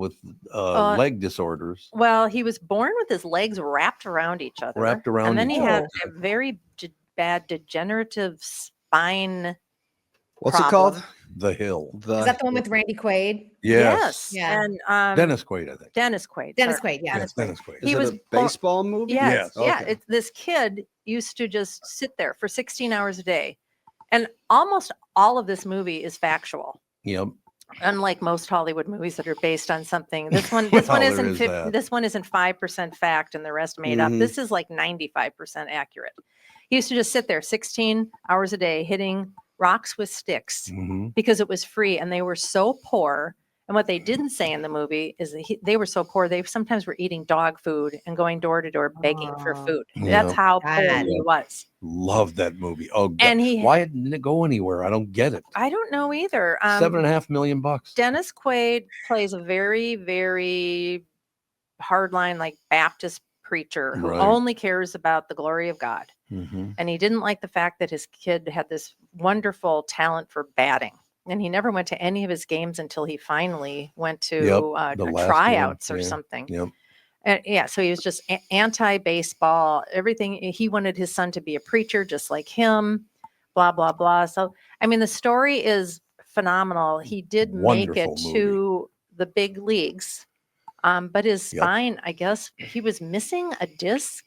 A: leg disorders.
C: Well, he was born with his legs wrapped around each other.
A: Wrapped around
C: and then
A: each
C: he had
H: other.
C: a very bad degenerative spine.
B: What's it
C: problem.
B: called?
A: The Hill.
H: Is that the one with Randy Quaid?
A: Yes.
H: Yeah.
C: And
A: Dennis Quaid, I think.
C: Dennis Quaid.
H: Dennis
C: sorry.
H: Quaid, yeah.
A: Yes, Dennis Quaid.
B: Is
C: He
B: it
C: was
B: a baseball movie?
C: Yes,
A: Yes.
C: yeah.
B: Okay.
C: This kid used to just sit there for 16 hours a day, and almost all of this movie is factual.
A: Yep.
C: Unlike most Hollywood movies that are based on something, this one
A: Well,
C: isn't
A: there is that.
C: this one isn't 5% fact and the rest made up.
B: Mhm.
C: This is like 95% accurate. He used to just sit there 16 hours a day hitting rocks with sticks
A: Mhm.
C: because it was free, and they were so poor. And what they didn't say in the movie is that they were so poor they sometimes were eating dog food and going door to door begging for
H: Oh,
C: food.
A: yeah.
C: That's how poor
H: God.
C: he was.
A: Love that movie. Oh God.
C: And
A: Why didn't it go anywhere? I don't get it.
C: I don't know either.
A: $7.5 million.
C: Dennis Quaid plays a very, very hardline, like Baptist preacher who
A: Right.
C: only cares about the glory of God.
A: Mhm.
C: And he didn't like the fact that his kid had this wonderful talent for batting. And he never went to any of his games until he finally went to
A: the last
C: tryouts
A: one,
C: or
A: yeah.
C: something.
A: Yep.
C: And yeah, so he was just anti-baseball, everything. He wanted his son to be a preacher just like him, blah, blah, blah. So, I mean, the story is phenomenal. He did make it
A: Wonderful
C: to the big leagues, but his
A: Yep.
C: spine, I guess he was missing a disc,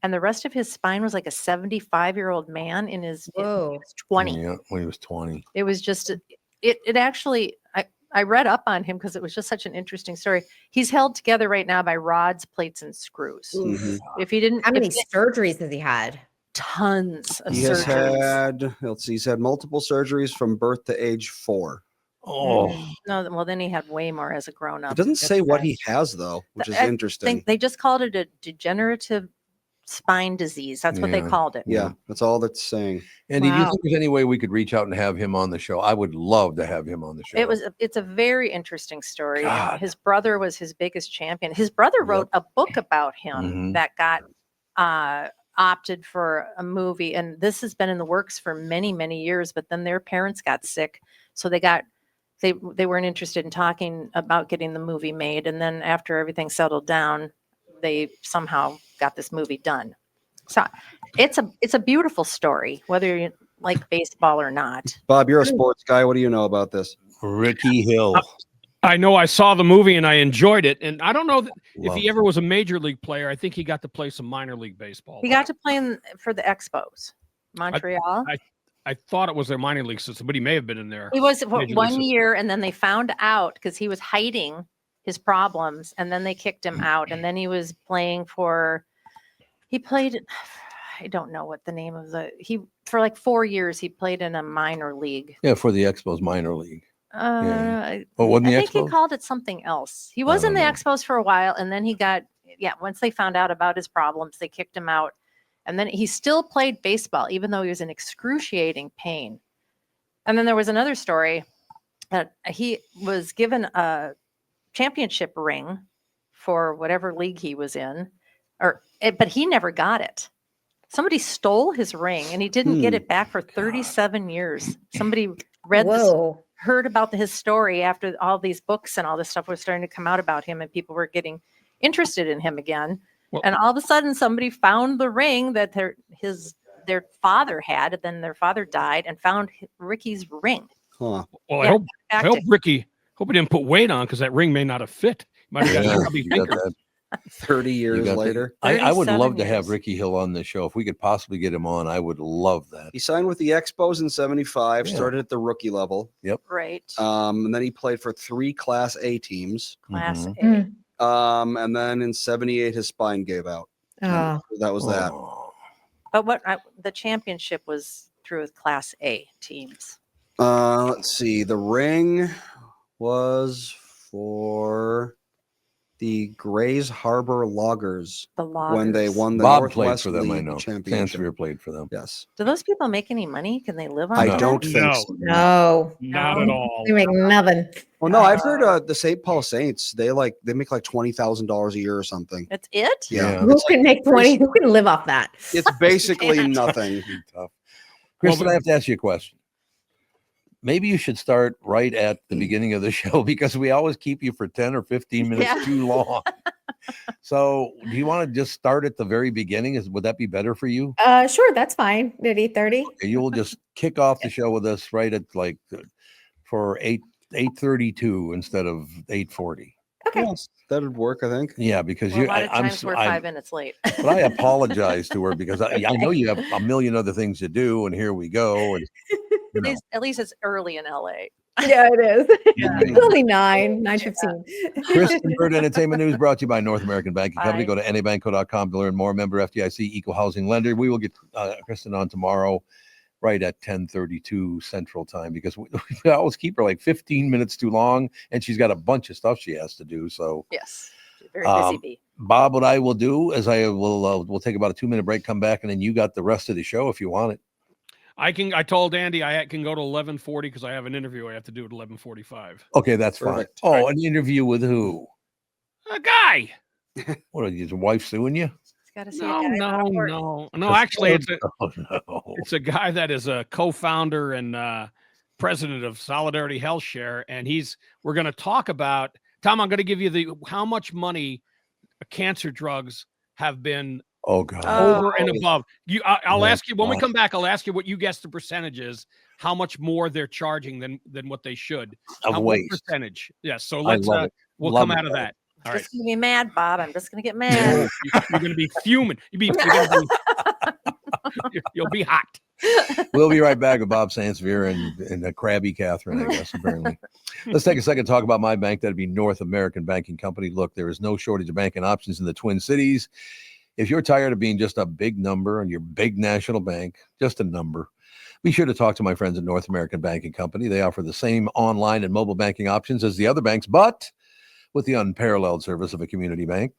C: and the rest of his spine was like a 75-year-old man in his he
H: Whoa.
C: was 20.
A: Yeah, when he was 20.
C: It was just, it actually, I read up on him because it was just such an interesting story. He's held together right now by rods, plates, and screws.
B: Mhm.
C: If he didn't,
H: How many
C: if-
H: surgeries has he had?
C: tons of
B: He has
C: surgeries.
B: had, let's see, he's had multiple surgeries from birth to age 4.
A: Oh,
C: No, well, then he had way more as a grown up.
B: It doesn't say what he has though, which is
C: I
B: interesting.
C: They just called it a degenerative spine disease. That's what they
A: Yeah.
C: called it.
B: Yeah, that's all that's saying.
A: Andy, do you
H: Wow.
A: think there's any way we could reach out and have him on the show? I would love to have him on the show.
C: It's a very interesting story. And
A: God.
C: his brother was his biggest champion. His brother wrote a book about him
A: Mhm.
C: that got opted for a movie, and this has been in the works for many, many years. But then their parents got sick, so they weren't interested in talking about getting the movie made. And then after everything settled down, they somehow got this movie done. So it's a beautiful story, whether you like baseball or not.
B: Bob, you're a sports guy. What do you know about this?
A: Ricky Hill.
I: I know I saw the movie and I enjoyed it. And I don't know if
A: Love
I: he ever was a major league player. I think he got to play some minor league baseball.
C: He got to play for the Expos, Montreal.
I: I thought it was their minor league system, but he may have been in there.
C: He was for
I: Major League
C: 1
I: System.
C: year, and then they found out because he was hiding his problems, and then they kicked him out. And then he was playing he played, I don't know what the name of for like 4 years, he played in a minor league.
A: Yeah, for the Expos minor league. Well, wasn't
C: I
A: the
C: think he
A: Expos?
C: called it something else. He was in
A: don't
C: the
A: know.
C: Expos for a while, and then he got, once they found out about his problems, they kicked him out. And then he still played baseball, even though he was in excruciating pain. And then there was another story that he was given a championship ring for whatever league he was in, but he never got it. Somebody stole his ring, and he didn't get it back for 37 years. Somebody read this,
H: Whoa.
C: heard about his story after all these books and all this stuff was starting to come out about him, and people were getting interested in him again.
I: Well-
C: And all of a sudden, somebody found the ring that their father had, and then their father died, and found Ricky's ring.
B: Huh.
I: Well, I
C: Yeah,
I: hope
C: back
I: hope
C: to-
I: Ricky he didn't put weight on because that ring may not have fit. Might have got
A: Yeah,
I: chubby
A: you got
I: fingers.
A: that.
B: 30
A: You
B: years
A: got that.
B: later.
A: I would
C: 37
A: love to have
C: years.
A: Ricky Hill on the show. If we could possibly get him on, I would love that.
B: He signed with the Expos in 75,
A: Yeah.
B: started at the rookie level.
C: Right.
B: And then he played for 3 Class A teams.
C: Class
A: Mhm.
C: A.
B: And then in 78, his spine gave out.
H: Oh.
B: That was that.
A: Oh.
C: But the championship was through Class A teams.
B: Let's see. The ring was for the Grays Harbor Loggers
C: The Loggers.
B: when they won the
A: Bob played
B: Northwest
A: for them, I
B: League
A: know.
B: championship.
A: Sansevier played for them.
B: Yes.
C: Do those people make any money? Can they live on
B: I
C: that?
B: don't think
I: No.
B: so.
H: No.
I: Not at all.
H: They make nothing.
B: Well, no, I've heard the St. Paul Saints, they make like $20,000 a year or something.
C: That's it?
B: Yeah.
H: Who can make 20? Who can live off that?
B: It's basically
C: can't.
B: nothing.
A: Tough. Kristen, I have to ask you a question. Maybe you should start right at the beginning of the show because we always keep you for 10 or 15 minutes
C: Yeah.
A: too long. So do you want to just start at the very beginning? Would that be better for you?
H: Sure, that's fine. At 8:30.
A: You will just kick off the show with us right at for 8:32 instead of 8:40.
H: Okay.
B: Yes, that'd work, I think.
A: Yeah, because
C: Well,
A: you
C: a lot of
A: I'm
C: times we're 5 minutes late.
A: but I apologize to her because I know you have a million other things to do, and here we go. And
C: At least it's early in LA.
H: Yeah, it is.
A: Yeah.
H: It's only 9:15.
A: Kristen Bird Entertainment News brought to you by North American Banking Company.
C: Bye.
A: Go to nabankco.com to learn more. Member FDIC, equal housing lender. We will get Kristen on tomorrow, right at 10:32 Central Time, because we always keep her like 15 minutes too long, and she's got a bunch of stuff she has to do. So,
C: Yes. Very busy bee.
A: Bob, what I will do is we'll take about a 2-minute break, come back, and then you got the rest of the show if you want it.
I: I told Andy I can go to 11:40 because I have an interview I have to do at 11:45.
A: Okay, that's
B: Perfect.
A: fine. Oh,
I: Right.
A: an interview with who?
I: A guy.
A: What, is your wife suing you?
C: It's got to see
I: No,
C: a guy on a horse.
I: no. Actually,
A: Oh, no.
I: it's a guy that is a co-founder and president of Solidarity Health Share, and we're going to talk about, Tom, I'm going to give you how much money cancer drugs have been
A: Oh, God.
I: over and above. I'll
A: My
I: ask you when we
A: God.
I: come back. I'll ask you what you guess the percentage is. How much more they're charging than what they should?
A: Of
I: What
A: waste.
I: percentage? Yes. So
A: I
I: let's
A: love it.
I: we'll
A: Love
I: come
A: it,
I: out of
A: Bob.
I: that. All right.
C: Just gonna be mad, Bob. I'm just gonna get mad.
I: You're going to be fuming. You'll be hot.
A: We'll be right back with Bob Sansevier and the crabby Catherine, I guess, apparently. Let's take a second to talk about my bank. That'd be North American Banking Company. Look, there is no shortage of banking options in the Twin Cities. If you're tired of being just a big number and your big national bank, just a number, be sure to talk to my friends at North American Banking Company. They offer the same online and mobile banking options as the other banks, but with the unparalleled service of a community bank.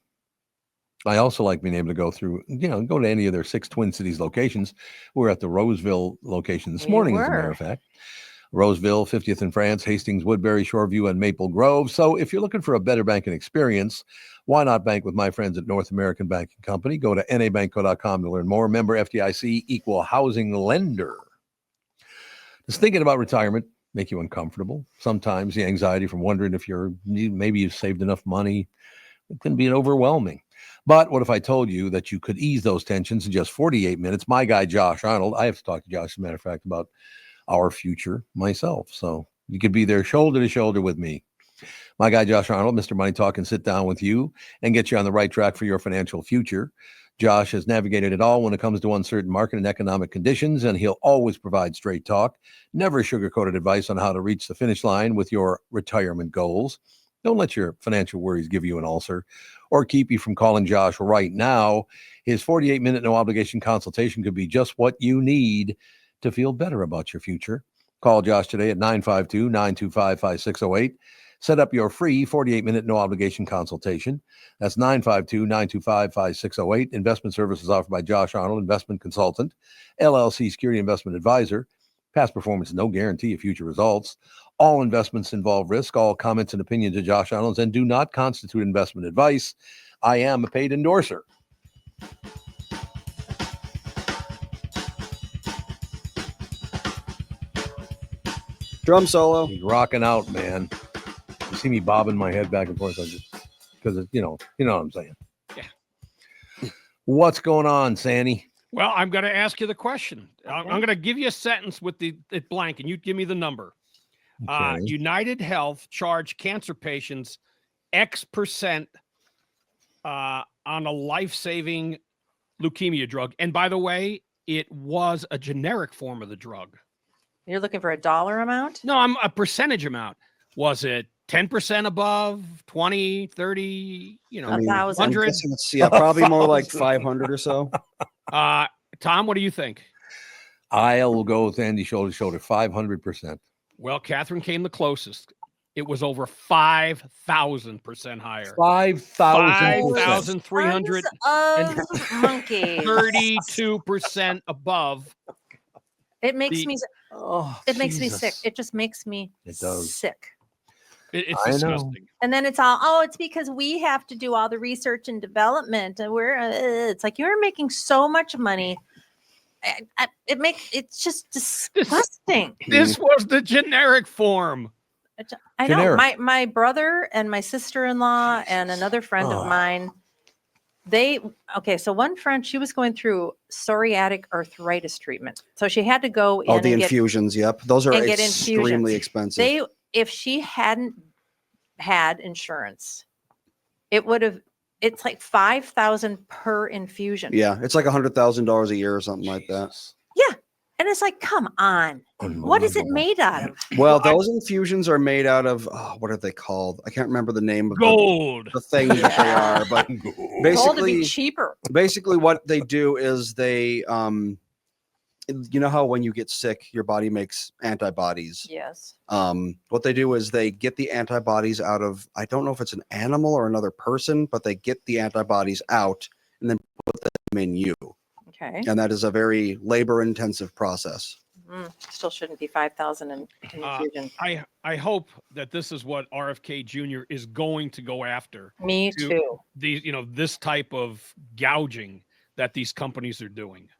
A: I also like being able to go to any of their 6 Twin Cities locations. We're at the Roseville location this
C: We
A: morning, as a
C: were.
A: matter of fact. Roseville, 50th in France, Hastings, Woodbury, Shoreview, and Maple Grove. So if you're looking for a better banking experience, why not bank with my friends at North American Banking Company? Go to nabankco.com to learn more. Member FDIC, equal housing lender. Just thinking about retirement make you uncomfortable. Sometimes the anxiety from wondering if maybe you've saved enough money, it can be overwhelming. But what if I told you that you could ease those tensions in just 48 minutes? My guy, Josh Arnold, I have to talk to Josh, as a matter of fact, about our future myself. So you could be there shoulder to shoulder with me. My guy, Josh Arnold, Mr. Money Talk, can sit down with you and get you on the right track for your financial future. Josh has navigated it all when it comes to uncertain market and economic conditions, and he'll always provide straight talk, never sugar-coated advice on how to reach the finish line with your retirement goals. Don't let your financial worries give you an ulcer or keep you from calling Josh right now. His 48-minute no-obligation consultation could be just what you need to feel better about your future. Call Josh today at 952-925-5608. Set up your free 48-minute no-obligation consultation. That's 952-925-5608. Investment services offered by Josh Arnold, investment consultant, LLC security investment advisor. Past performance is no guarantee of future results. All investments involve risk. All comments and opinions of Josh Arnold and do not constitute investment advice. I am a paid endorser.
B: Drum solo.
A: He's rocking out, man. You see me bobbing my head back and forth because you know what I'm saying.
I: Yeah.
A: What's going on, Sandy?
I: Well, I'm going to ask you the question. I'm going to give you a sentence with it blank, and you give me the number.
A: Okay.
I: United Health charged cancer patients X% on a life-saving leukemia drug. And by the way, it was a generic form of the drug.
C: You're looking for a dollar amount?
I: No, I'm a percentage amount. Was it 10% above, 20, 30,
C: I mean,
I: 100?
B: Probably more like 500 or so.
I: Tom, what do you think?
A: I'll go with Andy shoulder to shoulder, 500%.
I: Well, Catherine came the closest. It was over 5,000% higher.
A: 5,300.
C: Monkey.
I: 32% above.
C: It makes me. It makes me sick.
A: Jesus.
C: It just makes me sick.
I: It's
A: I know.
I: disgusting.
C: And then it's all, it's because we have to do all the research and development, and it's like you're making so much money. It's just disgusting.
I: This was the generic form.
C: I know.
A: Generic.
C: My brother and my sister-in-law and another friend of mine. So one friend, she was going through psoriatic arthritis treatment, so she had to go in.
B: The infusions. Yep, those are
C: and get
B: extremely
C: infusions.
B: expensive.
C: If she hadn't had insurance, it would have. It's like $5,000 per infusion.
B: Yeah, it's like $100,000 a year or something like that.
C: Yeah, and it's like, come on, what is it made out of?
B: Well, those infusions are made out of what are they called? I can't remember the name of
I: Gold.
B: the thing that they are, but
C: Gold to be
B: basically,
C: cheaper.
B: basically what they do is they, you know how when you get sick, your body makes antibodies.
C: Yes.
B: What they do is they get the antibodies out of, I don't know if it's an animal or another person, but they get the antibodies out and then put them in you.
C: Okay.
B: And that is a very labor intensive process.
C: Still shouldn't be 5,000 in infusion.
I: I hope that this is what RFK Jr. is going to go after.
C: Me too.
I: These, this type of gouging that these companies are doing.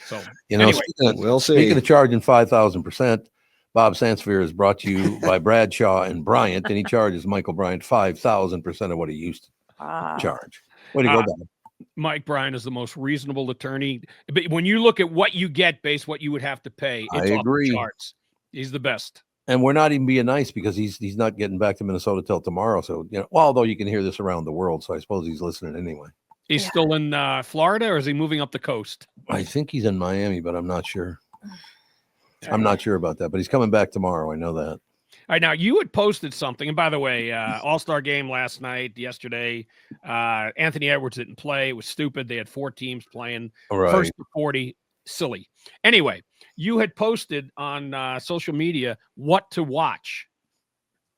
I: So anyway,
B: we'll see.
A: Speaking of charging 5,000%, Bob Sansevere is brought to you by Bradshaw and Bryant, and he charges Michael Bryant 5,000% of what he used to charge. Way to go, Bob.
I: Mike Bryant is the most reasonable attorney. But when you look at what you get based what you would have to pay, it's off the charts. He's the best.
A: And we're not even being nice because he's not getting back to Minnesota till tomorrow. So, although you can hear this around the world, so I suppose he's listening anyway.
I: He's still in Florida, or is he moving up the coast?
A: I think he's in Miami, but I'm not sure. I'm not sure about that, but he's coming back tomorrow. I know that.
I: All right, now you had posted something, and by the way, All-Star game last night, yesterday. Anthony Edwards didn't play. It was stupid. They had 4 teams playing.
A: Right.
I: First to 40, silly. Anyway, you had posted on social media what to watch.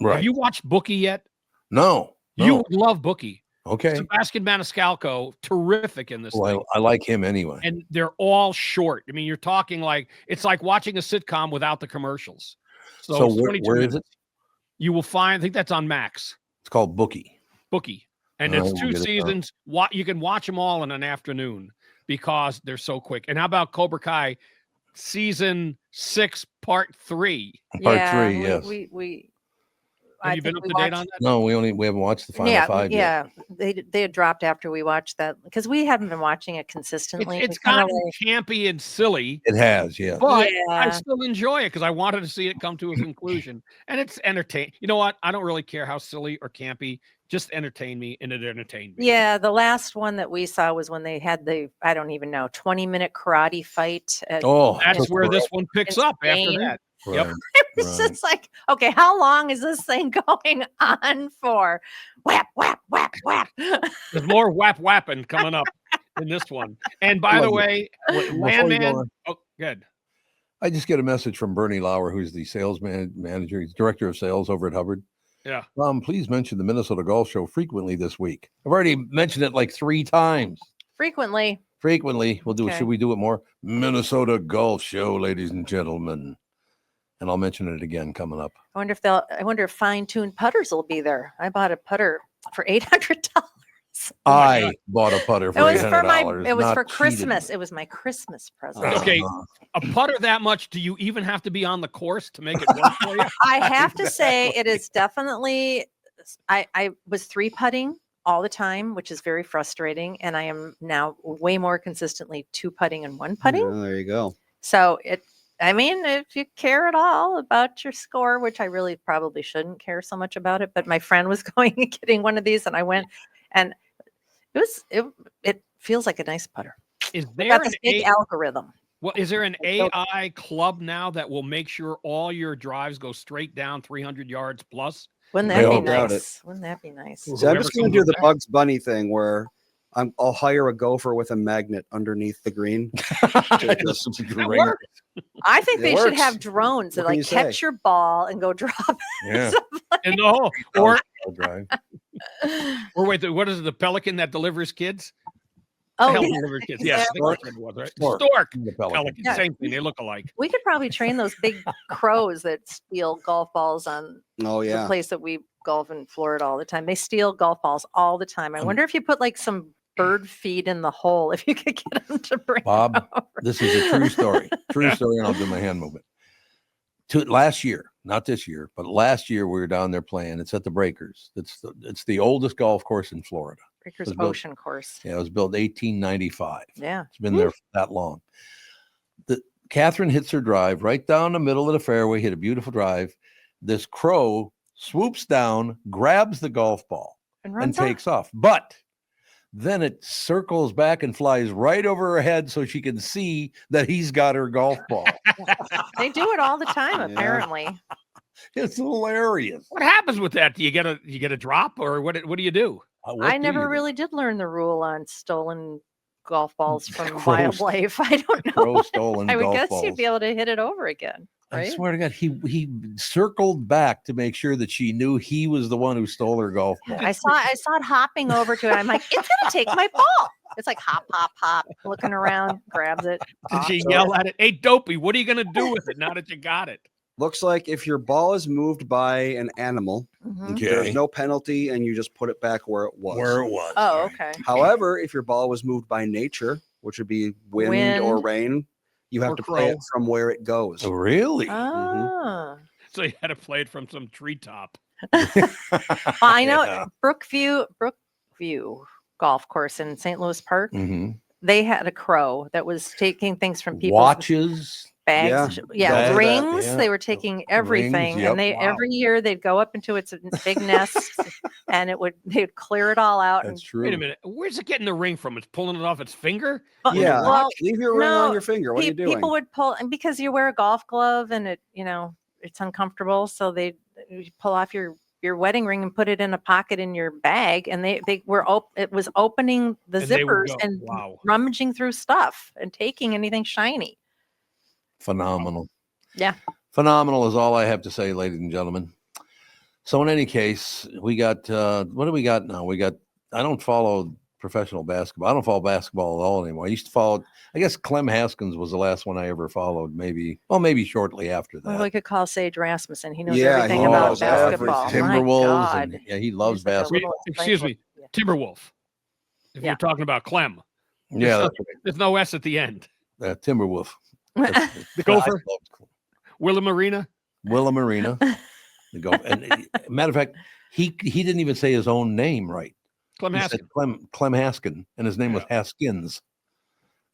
A: Right.
I: Have you watched Bookie yet?
A: No.
I: You would love Bookie.
A: Okay.
I: Sebastian Maniscalco, terrific in this thing.
A: I like him anyway.
I: And they're all short. I mean, you're talking it's like watching a sitcom without the commercials. So it's 22
A: where
I: minutes.
A: is it?
I: You will find, I think that's on Max.
A: It's called Bookie.
I: And
A: All
I: it's
A: right,
I: 2
A: we'll get it
I: seasons. You can watch them all in an afternoon because they're so quick. And how about Cobra Kai season 6, part 3?
A: Part 3, yes.
I: Have you been up to date on that?
A: No, we haven't watched the final 5 yet.
C: Yeah, they had dropped after we watched that because we haven't been watching it consistently.
I: It's kind of campy and silly.
A: It has, yeah.
I: But I still enjoy it because I wanted to see it come to a conclusion. And it's entertaining. You know what? I don't really care how silly or campy. Just entertain me, and it entertained me.
C: Yeah, the last one that we saw was when they had I don't even know, 20-minute karate fight.
I: That's where this one picks up after that.
A: Right.
I: Yep.
C: It's just like, okay, how long is this thing going on for? Whap, whap, whap, whap.
I: There's more whapping coming up in this one. And by the way, Landman. Oh, good.
A: I just get a message from Bernie Lauer, who's the sales manager. He's director of sales over at Hubbard.
I: Yeah.
A: Please mention the Minnesota Golf Show frequently this week. I've already mentioned it like 3 times.
C: Frequently.
A: We'll do it.
C: Okay.
A: Should we do it more? Minnesota Golf Show, ladies and gentlemen. And I'll mention it again coming up.
C: I wonder if fine-tuned putters will be there. I bought a putter for $800.
A: I bought a putter for $800.
C: It was
A: not
C: for
A: cheated.
C: Christmas. It was my Christmas present.
I: Okay. A putter that much, do you even have to be on the course to make it work for you?
C: I have to say it is definitely, I was 3-putting all the time, which is very frustrating. And I am now way more consistently 2-putting and 1-putting.
B: Yeah, there you go.
C: So if you care at all about your score, which I really probably shouldn't care so much about it, but my friend was going and getting one of these and I went and it feels like a nice putter.
I: Is
C: They
I: there
C: got
I: an
C: this big algorithm.
I: Well, is there an AI club now that will make sure all your drives go straight down 300 yards plus?
C: Wouldn't
B: I
C: that be
B: don't doubt
C: nice? Wouldn't that be nice?
B: See, I'm just going to do the Bugs Bunny thing where I'll hire a gopher with a magnet underneath the green.
C: I think
B: It
C: they should
B: works.
C: have drones that
B: What can
C: like
B: you
C: catch
B: say?
C: your ball and go drop it.
A: Yeah.
I: In the hole. Or
A: drive.
I: wait, what is it? The pelican that delivers kids?
C: Oh,
I: Hell,
C: yeah.
I: delivers kids. Yes, I think
A: Stork.
I: that's what it was, right?
A: Stork.
I: Stork.
A: The pelican.
I: Pelican.
C: Yeah.
I: Same thing. They look alike.
C: We could probably train those big crows that steal golf balls on
B: Oh,
C: the
B: yeah.
C: place that we golf in Florida all the time. They steal golf balls all the time. I wonder if you put like some bird feed in the hole, if you could get them to bring
A: Bob,
C: it over.
A: this is a true story. True story, and I'll do my hand movement. Last year, not this year, but last year we were down there playing. It's at the Breakers. It's the oldest golf course in Florida.
C: Breakers
A: was built-
C: Ocean Course.
A: Yeah, it was built 1895.
C: Yeah.
A: It's been there that long. Catherine hits her drive right down the middle of the fairway, hit a beautiful drive. This crow swoops down, grabs the golf ball,
C: And
A: and
C: runs off.
A: takes off. But then it circles back and flies right over her head so she can see that he's got her golf ball.
C: They do it all the time,
B: Yeah.
C: apparently.
A: It's hilarious.
I: What happens with that? Do you get a drop or what do you do?
A: What
C: I
A: do
C: never
A: you do?
C: really did learn the rule on stolen golf balls from
A: Crows-
C: wildlife. I don't know.
A: Crow stolen
C: I would
A: golf
C: guess
A: balls.
C: you'd be able to hit it over again,
A: I
C: right?
A: swear to God, he circled back to make sure that she knew he was the one who stole her golf ball.
C: I saw it hopping over to it. I'm like, it's gonna take my ball. It's like hop, hop, hop, looking around, grabs it.
I: Did she
C: off.
I: yell at it? Hey, dopey, what are you gonna do with it now that you got it?
B: Looks like if your ball is moved by an animal,
C: Mhm.
B: there's no penalty and you just put it back where it was.
A: Where it was.
C: Oh, okay.
B: However, if your ball was moved by nature, which would be wind or
C: Wind.
B: rain, you have
I: Or
B: to play it
I: crow.
B: from where it goes.
A: Oh, really?
C: Ah.
I: So you had to play it from some treetop.
C: Well, I know
A: Yeah.
C: Brookview Golf Course in St. Louis Park.
A: Mhm.
C: They had a crow that was taking things from people's
A: Watches.
C: bags.
B: Yeah.
C: Yeah,
A: Bags,
C: rings.
A: yeah.
C: They were taking everything,
A: yep.
C: and they every year they'd go up into its big nest, and they'd clear it all out.
A: That's
C: And
A: true.
I: Wait a minute. Where's it getting the ring from? It's pulling it off its finger?
C: Well,
B: Yeah.
C: well,
B: Leave your ring
C: no,
B: on your finger. What are you doing?
C: people would pull, and because you wear a golf glove, and it's uncomfortable, so they pull off your wedding ring and put it in a pocket in your bag, and it was opening the
I: And they would
C: zippers
I: go,
C: and
I: wow.
C: rummaging through stuff and taking anything shiny.
A: Phenomenal.
C: Yeah.
A: Phenomenal is all I have to say, ladies and gentlemen. So in any case, we got what do we got now? I don't follow professional basketball. I don't follow basketball at all anymore. I used to follow, I guess Clem Haskins was the last one I ever followed, maybe shortly after that.
C: Well, we could call Sage Rasmussen. He knows
B: Yeah,
C: everything
B: he
C: about
B: knows
C: basketball.
B: everything.
C: My
A: Timberwolves,
C: God.
A: and yeah, he loves
C: He's like a
A: basketball.
C: little
I: Excuse me,
C: encyclopedia.
I: Timberwolf. If
C: Yeah.
I: you're talking about Clem,
A: Yeah, that's
I: there's no S at the end.
A: right. Timberwolf. That's-
I: The Gopher?
A: I love
I: Willa Marina.
A: Willa Marina. The Gopher. And matter of fact, he didn't even say his own name right.
I: Clem
A: He
I: Haskin.
A: said Clem Haskin, and his name was Haskins.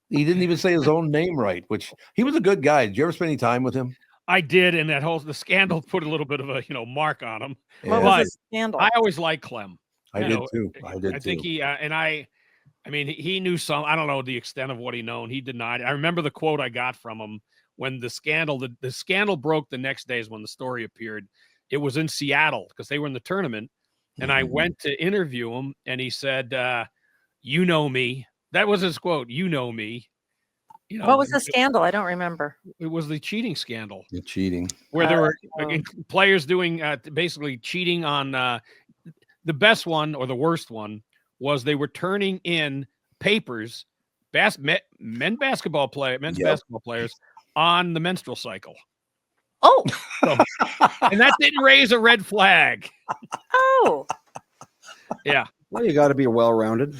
A: He didn't even say his own name right, which he was a good guy. Did you ever spend any time with him?
I: I did, and the scandal put a little bit of a mark on him.
C: What
A: Yeah,
C: was
I: But
C: the scandal?
I: I always liked Clem.
A: I
I: you
A: did
I: know,
A: too. I did
I: I
A: too.
I: think I mean, he knew some. I don't know the extent of what he known. He denied it. I remember the quote I got from him when the scandal broke the next day is when the story appeared. It was in Seattle because they were in the tournament, and I
A: Mhm.
I: went to interview him, and he said, "You know me." That was his quote. "You know me." You know,
C: What was the scandal? I don't remember.
I: it was the cheating scandal
A: You're cheating.
I: where there were
C: Oh.
I: players doing basically cheating on the best one or the worst one was they were turning in papers, men's basketball players on the menstrual cycle.
C: Oh,
I: So, and that didn't raise a red flag.
C: oh,
I: Yeah,
B: Well, you got to be well-rounded.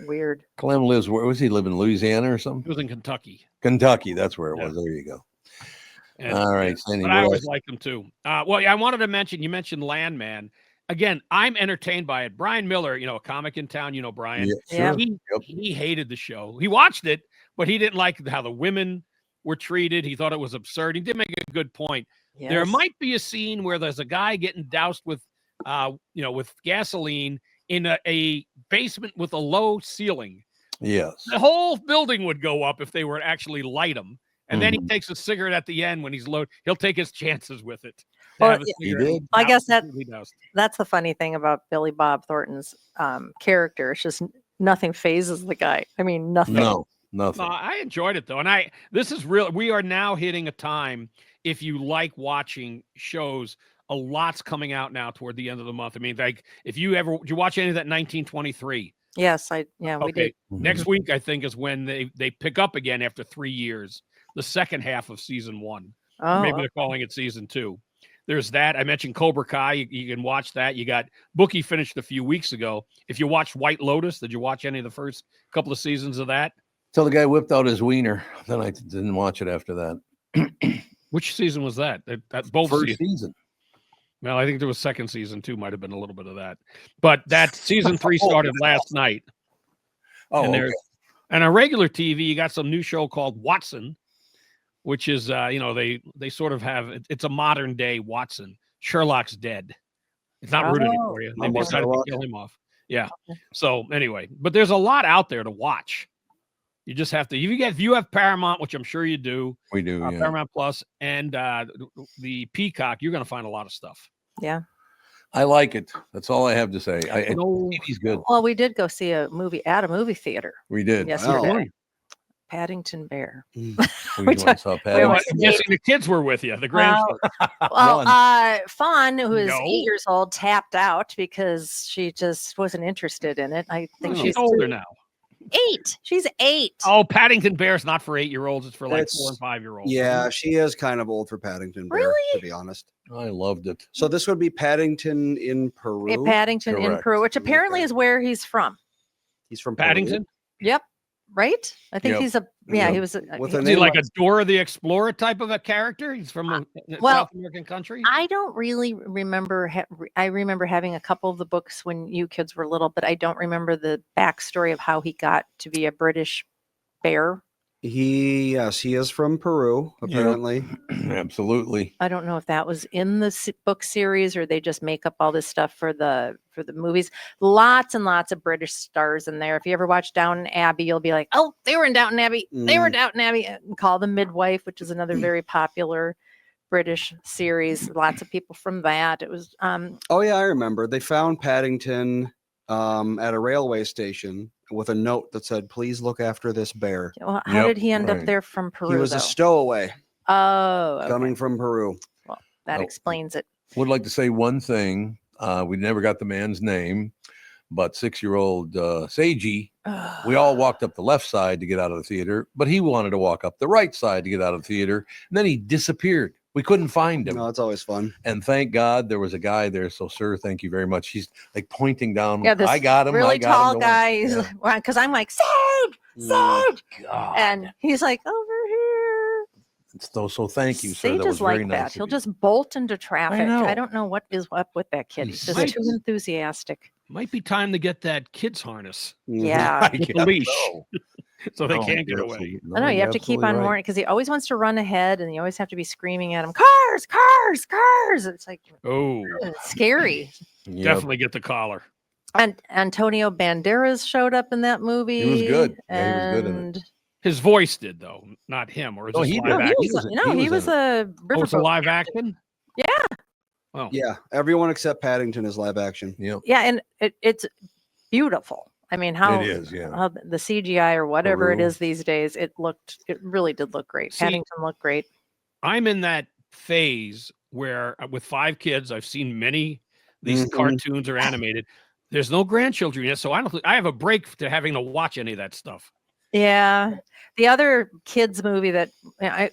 C: weird.
A: Clem lives, where was he live in Louisiana or
I: it
A: something?
I: was in Kentucky.
A: Kentucky, that's where it
I: Yeah.
A: was. There you go.
I: And,
A: All right, Sandy.
I: but
A: what
I: I always
A: else?
I: like them too. Well, I wanted to mention, you mentioned Landman. Again, I'm entertained by it. Brian Miller, a comic in town, Brian.
C: Yeah.
A: sure.
I: He hated the show. He watched it, but he didn't like how the women were treated. He thought it was absurd. He did make a good point.
C: Yes.
I: There might be a scene where there's a guy getting doused with, with gasoline in a basement with a low ceiling.
A: Yes.
I: The whole building would go up if they were to actually light him. And then he
A: Mhm.
I: takes a cigarette at the end when he's loaded. He'll take his chances with it.
C: Well,
I: Have a
A: He
I: cigarette
A: did.
C: I guess that-
I: completely doused.
C: That's the funny thing about Billy Bob Thornton's character. It's just nothing phases the guy. I mean, nothing.
A: No, nothing.
I: No, I enjoyed it though. And this is real. We are now hitting a time, if you like watching shows, a lot's coming out now toward the end of the month. I mean, like did you watch any of that 1923?
C: Yes, we did.
I: Okay.
A: Mhm.
I: Next week, I think, is when they pick up again after 3 years, the second half of season 1.
C: Oh,
I: Maybe they're calling it season 2. There's that. I mentioned Cobra Kai. You can watch that. You got Bookie finished a few weeks ago. If you watched White Lotus, did you watch any of the first couple of seasons of that?
A: Till the guy whipped out his wiener. Then I didn't watch it after that.
I: Which season was that? Both
A: First
I: seasons.
A: season.
I: Well, I think there was second season too. Might have been a little bit of that. But that season 3 started last night.
A: Oh,
I: And
A: okay.
I: there's and on regular TV, you got some new show called Watson, which is they sort of have it's a modern day Watson. Sherlock's dead. It's not rooted
C: Oh,
I: for you.
B: I'm
I: They
B: on
I: decided to
B: Sherlock.
I: kill him off. Yeah. So anyway, but there's a lot out there to watch. You just have to if you have Paramount, which I'm sure you do,
A: We do. Yeah.
I: Paramount Plus and the Peacock, you're going to find a lot of stuff.
C: yeah.
A: I like it. That's all I have to say.
I: No,
A: He's good.
C: Well, we did go see a movie at a movie theater.
A: We did.
C: Yes,
B: Wow.
C: you did. Paddington Bear.
A: We
C: We
A: went and saw
C: we
A: Patty.
C: went-
I: I'm guessing the kids were with you, the grandchildren.
C: Well, Fawn, who is
I: No.
C: 8 years old, tapped out because she just wasn't interested in it. I think
I: She's
C: she's
I: older now.
C: 8. She's 8.
I: Oh, Paddington Bear's not for 8-year-olds. It's for like
B: It's-
I: 4 and 5-year-olds.
B: Yeah, she is kind of old for Paddington Bear,
C: Really?
B: to be honest.
A: I loved it.
B: So this would be Paddington in Peru.
C: Paddington in
A: Correct.
C: Peru, which apparently
B: Okay.
C: is where he's from.
B: He's from Peru.
I: Paddington?
C: Yep. Right? I think
A: Yep.
C: he's he
A: Yep.
C: was.
B: With
C: he-
B: a
I: Is he
B: name
I: like a Dora the Explorer type of a character? He's from a
C: well,
I: South American country?
C: I don't really remember. I remember having a couple of the books when you kids were little, but I don't remember the backstory of how he got to be a British bear.
B: He is from Peru,
A: Yep.
B: apparently.
A: Absolutely.
C: I don't know if that was in the book series or they just make up all this stuff for the movies. Lots and lots of British stars in there. If you ever watch Downton Abbey, you'll be like, "Oh, they were in Downton Abbey. They were in Downton Abbey." And Call the Midwife, which is another very popular British series. Lots of people from that. It was
B: Oh yeah, I remember. They found Paddington at a railway station with a note that said, "Please look after this bear."
C: well, how
A: Yep,
C: did he end up
A: right.
C: there from Peru?
B: He was
C: though?
B: a stowaway
C: Oh, okay.
B: coming from Peru.
C: That
A: Oh.
C: explains it.
A: Would like to say one thing. We never got the man's name, but 6-year-old Seiji, we all walked up the left side to get out of the theater, but he wanted to walk up the right side to get out of the theater. And then he disappeared. We couldn't find him.
B: No, it's always fun.
A: And thank God there was a guy there. So, sir, thank you very much. He's like pointing down.
C: Yeah, this
A: I got him.
C: really
A: I got
C: tall
A: him.
C: guy.
A: Yeah.
C: Because I'm like, Sage, Sage.
A: God.
C: And he's like, over here.
A: So thank you, sir.
C: Sage
A: That was
C: is
A: very
C: like
A: nice.
C: that.
A: of
C: He'll
A: you.
C: just bolt into traffic.
A: know.
C: I don't know what is up with that kid. He's just
A: He's
C: too
A: nice.
C: enthusiastic.
I: Might be time to get that kids harness
C: Yeah.
A: I
I: with the
A: guess
I: leash
A: so.
I: so they
A: No,
I: can't get
A: you're
I: away.
A: absolutely-
C: I know you
A: you're
C: have to keep
A: absolutely
C: on
A: right.
C: warning because he always wants to run ahead and you always have to be screaming at him, cars, cars, cars. It's like
I: Oh,
C: it's scary.
A: Yep.
I: definitely get the collar.
C: And Antonio Banderas showed up in that movie.
A: He was good. Yeah, he was good in it.
C: And
I: His voice did though, not him. Or is
A: No,
I: this
A: he
I: live
A: did.
C: he
I: action?
C: was, he was
A: in
C: a
I: Oh, it's a
C: riverboat.
I: live action. Oh,
B: Yeah, everyone except Paddington is live action.
A: Yep.
C: Yeah, and it's beautiful. I mean, how
A: It is, yeah.
C: how the CGI or whatever it
A: Peru.
C: is these days, it really did look great.
I: See,
C: Paddington looked great.
I: I'm in that phase where with 5 kids, I've seen many these cartoons are animated. There's no grandchildren yet, so I have a break to having to watch any of that stuff.
C: Yeah. The other kids movie that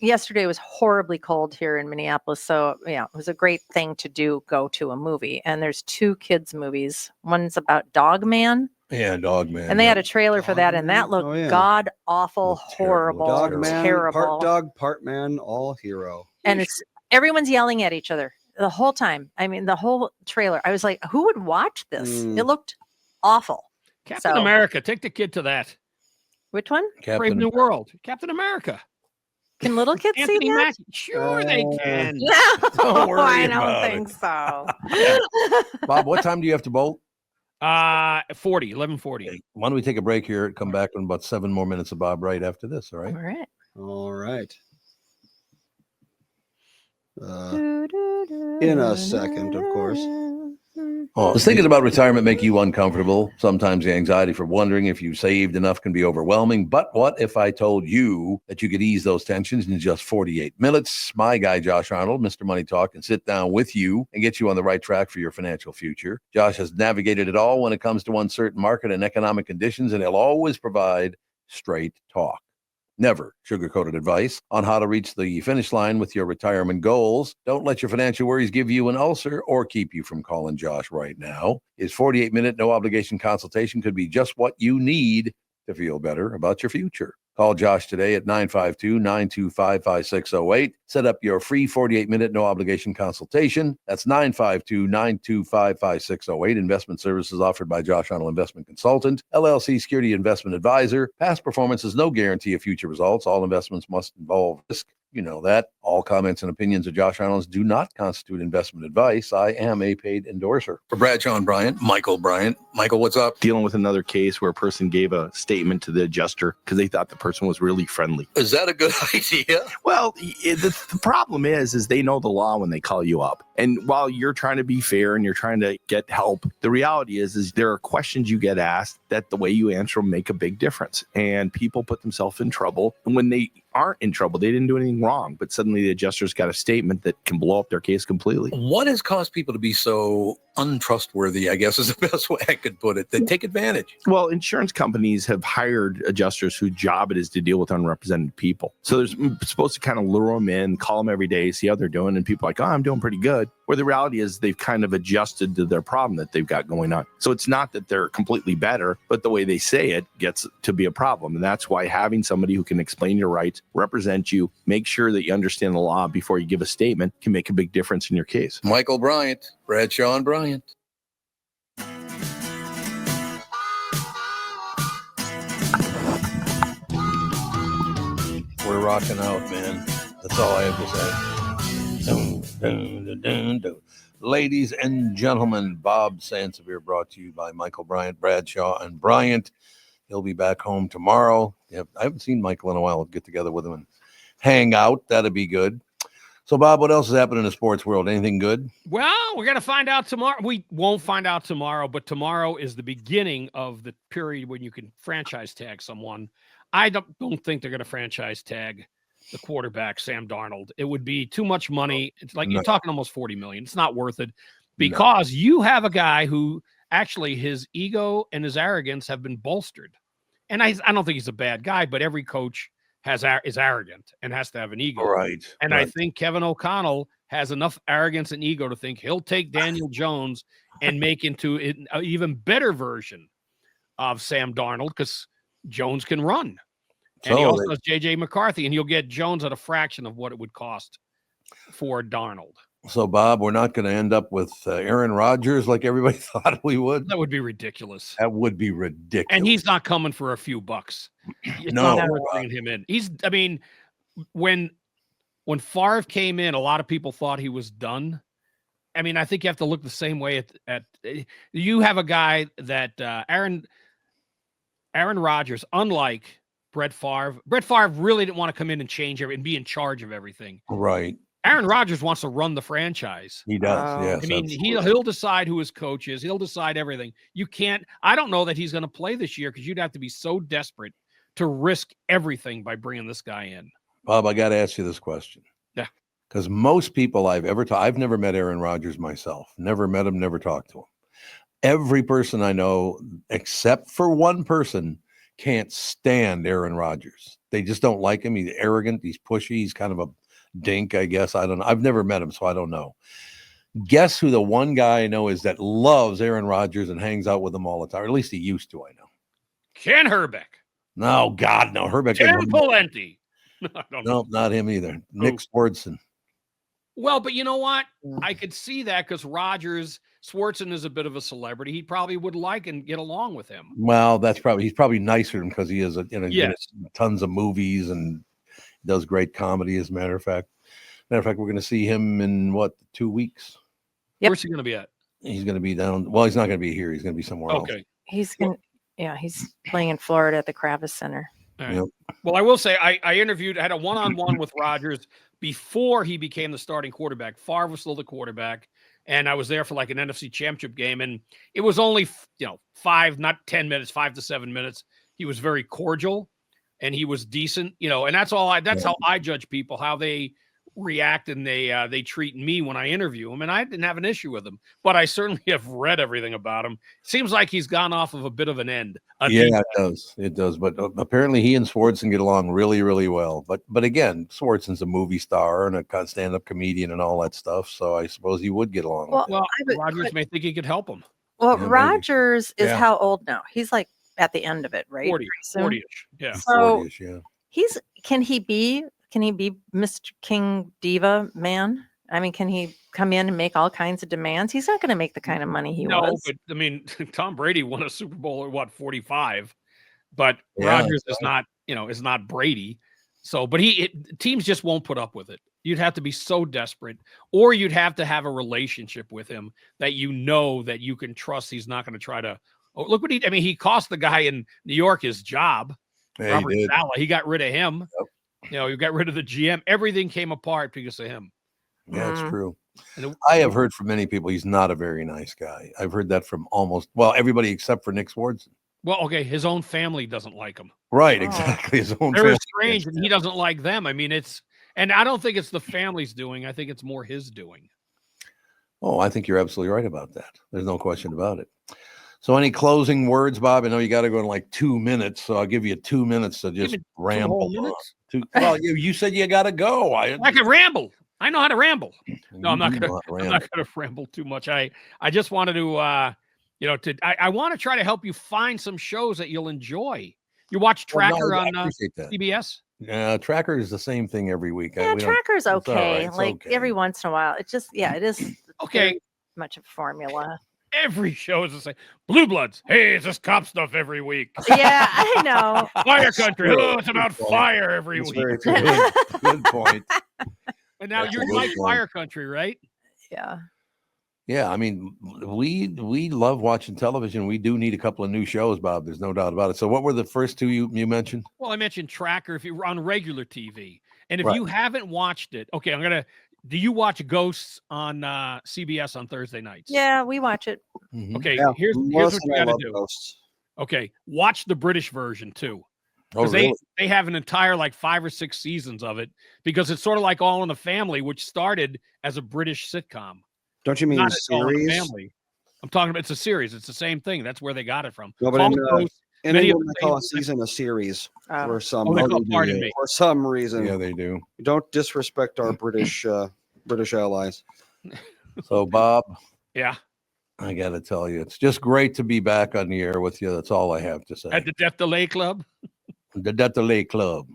C: yesterday was horribly cold here in Minneapolis. So, yeah, it was a great thing to go to a movie. And there's 2 kids movies. One's about Dog Man.
A: Yeah, Dog Man.
C: And they had a trailer for that. And that looked
B: Oh, yeah.
C: god awful,
A: Looked terrible.
C: horrible,
B: Dog man,
C: terrible.
B: part dog, part man, all hero.
C: And everyone's yelling at each other the whole time. I mean, the whole trailer. I was like, who would watch this? It looked awful.
I: Captain America, take the kid to that.
C: Which one?
I: Brave New World. Captain America.
C: Can little kids see
I: Anthony
C: that?
I: Mackie. Sure they can.
C: No,
A: Don't worry
C: I don't
A: about
C: think so.
A: Bob, what time do you have to bolt?
I: 11:40.
A: Why don't we take a break here? Come back in about 7 more minutes of Bob right after this. All right.
C: All right.
B: All right. In a second, of course.
A: Does thinking about retirement make you uncomfortable? Sometimes the anxiety for wondering if you saved enough can be overwhelming. But what if I told you that you could ease those tensions in just 48 minutes? My guy, Josh Arnold, Mr. Money Talk, can sit down with you and get you on the right track for your financial future. Josh has navigated it all when it comes to uncertain market and economic conditions, and he'll always provide straight talk. Never sugar-coated advice on how to reach the finish line with your retirement goals. Don't let your financial worries give you an ulcer or keep you from calling Josh right now. His 48-minute no-obligation consultation could be just what you need to feel better about your future. Call Josh today at 952-925-5608. Set up your free 48-minute no-obligation consultation. That's 952-925-5608. Investment services offered by Josh Arnold Investment Consultant, LLC Security Investment Advisor. Past performance is no guarantee of future results. All investments must involve risk. You know that. All comments and opinions of Josh Arnold's do not constitute investment advice. I am a paid endorser.
D: For Bradshaw and Bryant, Michael Bryant. Michael, what's up?
E: Dealing with another case where a person gave a statement to the adjuster because they thought the person was really friendly.
D: Is that a good idea?
E: Well, the problem is they know the law when they call you up. And while you're trying to be fair and you're trying to get help, the reality is there are questions you get asked that the way you answer them make a big difference. And people put themselves in trouble. And when they aren't in trouble, they didn't do anything wrong, but suddenly the adjuster's got a statement that can blow up their case completely.
D: What has caused people to be so untrustworthy, I guess is the best way I could put it? They take advantage.
E: Well, insurance companies have hired adjusters whose job it is to deal with unrepresented people. So they're supposed to kind of lure them in, call them every day, see how they're doing. And people are like, oh, I'm doing pretty good. Where the reality is they've kind of adjusted to their problem that they've got going on. So it's not that they're completely better, but the way they say it gets to be a problem. And that's why having somebody who can explain your rights, represent you, make sure that you understand the law before you give a statement can make a big difference in your case.
D: Michael Bryant, Bradshaw and Bryant.
A: We're rocking out, man. That's all I have to say. Dun, dun, dun, dun, dun. Ladies and gentlemen, Bob Sansevier brought to you by Michael Bryant, Bradshaw, and Bryant. He'll be back home tomorrow. I haven't seen Michael in a while. We'll get together with him and hang out. That'd be good. So, Bob, what else is happening in the sports world? Anything good?
I: Well, we're going to find out tomorrow. We won't find out tomorrow, but tomorrow is the beginning of the period when you can franchise tag someone. I don't think they're going to franchise tag the quarterback, Sam Darnold. It would be too much money. It's like you're talking almost $40 million. It's not worth it because you have a guy who actually his ego and his arrogance have been bolstered. And I don't think he's a bad guy, but every coach is arrogant and has to have an ego.
A: Right.
I: And I think Kevin O'Connell has enough arrogance and ego to think he'll take Daniel Jones and make into an even better version of Sam Darnold because Jones can run. And he also has J.J. McCarthy, and you'll get Jones at a fraction of what it would cost for Darnold.
A: So, Bob, we're not going to end up with Aaron Rodgers like everybody thought we would.
I: That would be ridiculous.
A: That would be ridiculous.
I: And he's not coming for a few bucks. It's
A: No.
I: not worth bringing him in. When Favre came in, a lot of people thought he was done. I mean, I think you have to look the same way at you have a guy that Aaron Rodgers, unlike Brett Favre really didn't want to come in and change everything and be in charge of everything.
A: Right.
I: Aaron Rodgers wants to run the franchise.
A: He does.
C: Oh.
A: Yes.
I: I mean,
A: absolutely.
I: he'll decide who his coach is. He'll decide everything. You can't. I don't know that he's going to play this year because you'd have to be so desperate to risk everything by bringing this guy in.
A: Bob, I got to ask you this question.
I: Yeah.
A: Because most people I've ever talked, I've never met Aaron Rodgers myself. Never met him. Never talked to him. Every person I know, except for one person, can't stand Aaron Rodgers. They just don't like him. He's arrogant. He's pushy. He's kind of a dink, I guess. I don't know. I've never met him, so I don't know. Guess who the one guy I know is that loves Aaron Rodgers and hangs out with him all the time? Or at least he used to, I know.
I: Ken Herbeck.
A: No, God, no. Herbeck.
I: Tim Pawlenty. I don't know.
A: No, not him either. Nick Swartzen.
I: Well, but you know what? I could see that because Swartzen is a bit of a celebrity. He probably would like and get along with him.
A: Well, he's probably nicer to him because he is he's been
I: Yes.
A: in tons of movies and does great comedy. As a matter of fact, we're going to see him in 2 weeks.
C: Yep.
I: Where's he going to be at?
A: He's going to be down. Well, he's not going to be here. He's going to be somewhere else.
I: Okay.
C: He's playing in Florida at the Kravis Center.
I: All right.
A: Yep.
I: Well, I will say I had a one-on-one with Rodgers before he became the starting quarterback. Favre was still the quarterback, and I was there for like an NFC Championship game, and it was only 5, not 10 minutes, 5 to 7 minutes. He was very cordial, and he was decent, and that's all. That's how I judge people, how they react and they treat me when I interview him, and I didn't have an issue with him, but I certainly have read everything about him. Seems like he's gone off of a bit of an end.
A: Yeah, it does. But apparently he and Swartzen get along really, really well. But again, Swartzen's a movie star and a stand-up comedian and all that stuff, so I suppose he would get along.
C: Well,
A: with
I: Well, Rodgers may think he could help him.
C: Well,
A: Yeah, maybe.
C: Rogers is
A: Yeah.
C: how old now? He's like at the end of it, right?
I: 40,
C: Pretty soon.
I: 40-ish. Yeah.
A: him.
C: So
A: 40-ish, yeah.
C: can he be Mr. King Diva man? I mean, can he come in and make all kinds of demands? He's not going to make the kind of money he
I: No,
C: was.
I: but I mean, Tom Brady won a Super Bowl at 45, but
A: Yeah,
I: Rodgers is not, is not Brady. So, but teams just won't put up with it. You'd have to be so desperate, or you'd have to have a relationship with him that that you can trust. He's not going to try to. Oh, look what he cost the guy in New York his job.
A: Yeah,
I: Robert
A: he did.
I: Saleh. He got rid of him. You got rid of the GM. Everything came apart because of him.
A: Yeah, it's
C: Mhm.
A: true.
I: And
A: I have heard from many people he's not a very nice guy. I've heard that from everybody except for Nick Swartzen.
I: Well, okay, his own family doesn't like him.
A: Right,
C: Oh.
A: exactly. His own
I: They're
A: family.
I: strange, and he doesn't like them. I mean, and I don't think it's the family's doing. I think it's more his doing.
A: Oh, I think you're absolutely right about that. There's no question about it. So any closing words, Bob? I know you got to go in like 2 minutes, so I'll give you 2 minutes to just
I: Even 2
A: ramble.
I: whole
A: on.
I: minutes?
A: Well, you said you got to go.
I: I can ramble. I know how to ramble. No, I'm not
A: You
I: gonna.
A: know how to
I: I'm
A: ramble.
I: not gonna ramble too much. I just wanted to, I want to try to help you find some shows that you'll enjoy. You watch
A: Well, no,
I: Tracker
A: I
I: on
A: appreciate that.
I: CBS?
A: Yeah, Tracker is the same thing every week.
C: Yeah,
A: We don't-
C: Tracker's
A: it's all right,
C: okay.
A: it's
C: Like
A: okay.
C: every once in a while, it is
I: Okay,
C: very much a formula.
I: every show is the same. Blue Bloods. Hey, it's just cop stuff every week.
C: Yeah, I know.
I: Fire Country.
A: true.
I: Oh, it's about
A: Good point.
I: fire every
B: That's
I: week.
B: very true.
A: Good point.
I: And now
A: That's
I: you
A: a good
I: like
A: point.
I: Fire Country, right?
C: Yeah.
A: Yeah, I mean, we love watching television. We do need a couple of new shows, Bob. There's no doubt about it. So, what were the first two you mentioned?
I: Well, I mentioned Tracker if you're on regular TV. And if
A: Right.
I: you haven't watched it, okay, do you watch Ghosts on CBS on Thursday nights?
C: Yeah, we watch it.
A: Mhm.
I: Okay,
B: Yeah,
I: here's what
B: Melissa
I: you
B: and I
I: got to
B: love
I: do.
B: Ghosts.
I: Okay, watch the British version too.
A: Oh,
I: Because
A: really?
I: they have an entire like 5 or 6 seasons of it because it's sort of like All in the Family, which started as a British sitcom.
B: Don't you mean
I: Not as All in the
B: series?
I: Family. I'm talking about it's a series. It's the same thing. That's where they got it from.
B: No, but
I: Call
B: in,
I: it Ghosts.
B: In
I: Many of
B: England,
I: the
B: they call a
I: same-
B: season a series
C: Oh.
B: for some
I: Oh, they
A: Oh,
I: call,
A: they do,
I: pardon
A: yeah.
I: me.
B: for some reason.
A: Yeah, they do.
B: Don't disrespect our British allies.
A: So, Bob,
I: Yeah,
A: I got to tell you, it's just great to be back on the air with you. That's all I have to say.
I: at the Death Delay Club.
A: The Death Delay Club.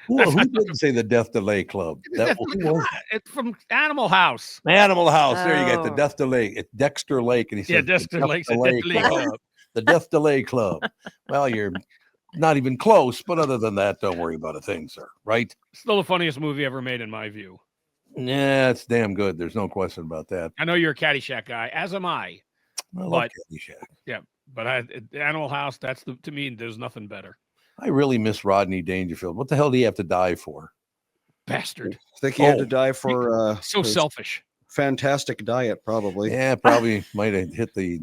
A: Who didn't say the Death Delay Club? Who was it?
I: It's from Animal House.
A: Animal House. There you got the
C: Oh.
A: Death Delay. It's Dexter Lake, and he
I: Yeah,
A: says
I: Dexter
A: the
I: Lake's
A: Death
I: at
A: Delay
I: Death Delay
A: Club.
I: Club.
A: The Death Delay Club. Well, you're not even close, but other than that, don't worry about a thing, sir. Right?
I: Still the funniest movie ever made, in my view.
A: Yeah, it's damn good. There's no question about that.
I: I know you're a Caddyshack guy, as am I.
A: I love
I: But-
A: Caddyshack.
I: But Animal House, to me, there's nothing better.
A: I really miss Rodney Dangerfield. What the hell do you have to die for?
I: Bastard.
B: I think he had
A: Oh,
B: to die for
I: So
B: his
I: selfish.
B: fantastic diet, probably.
A: Yeah, probably might have hit the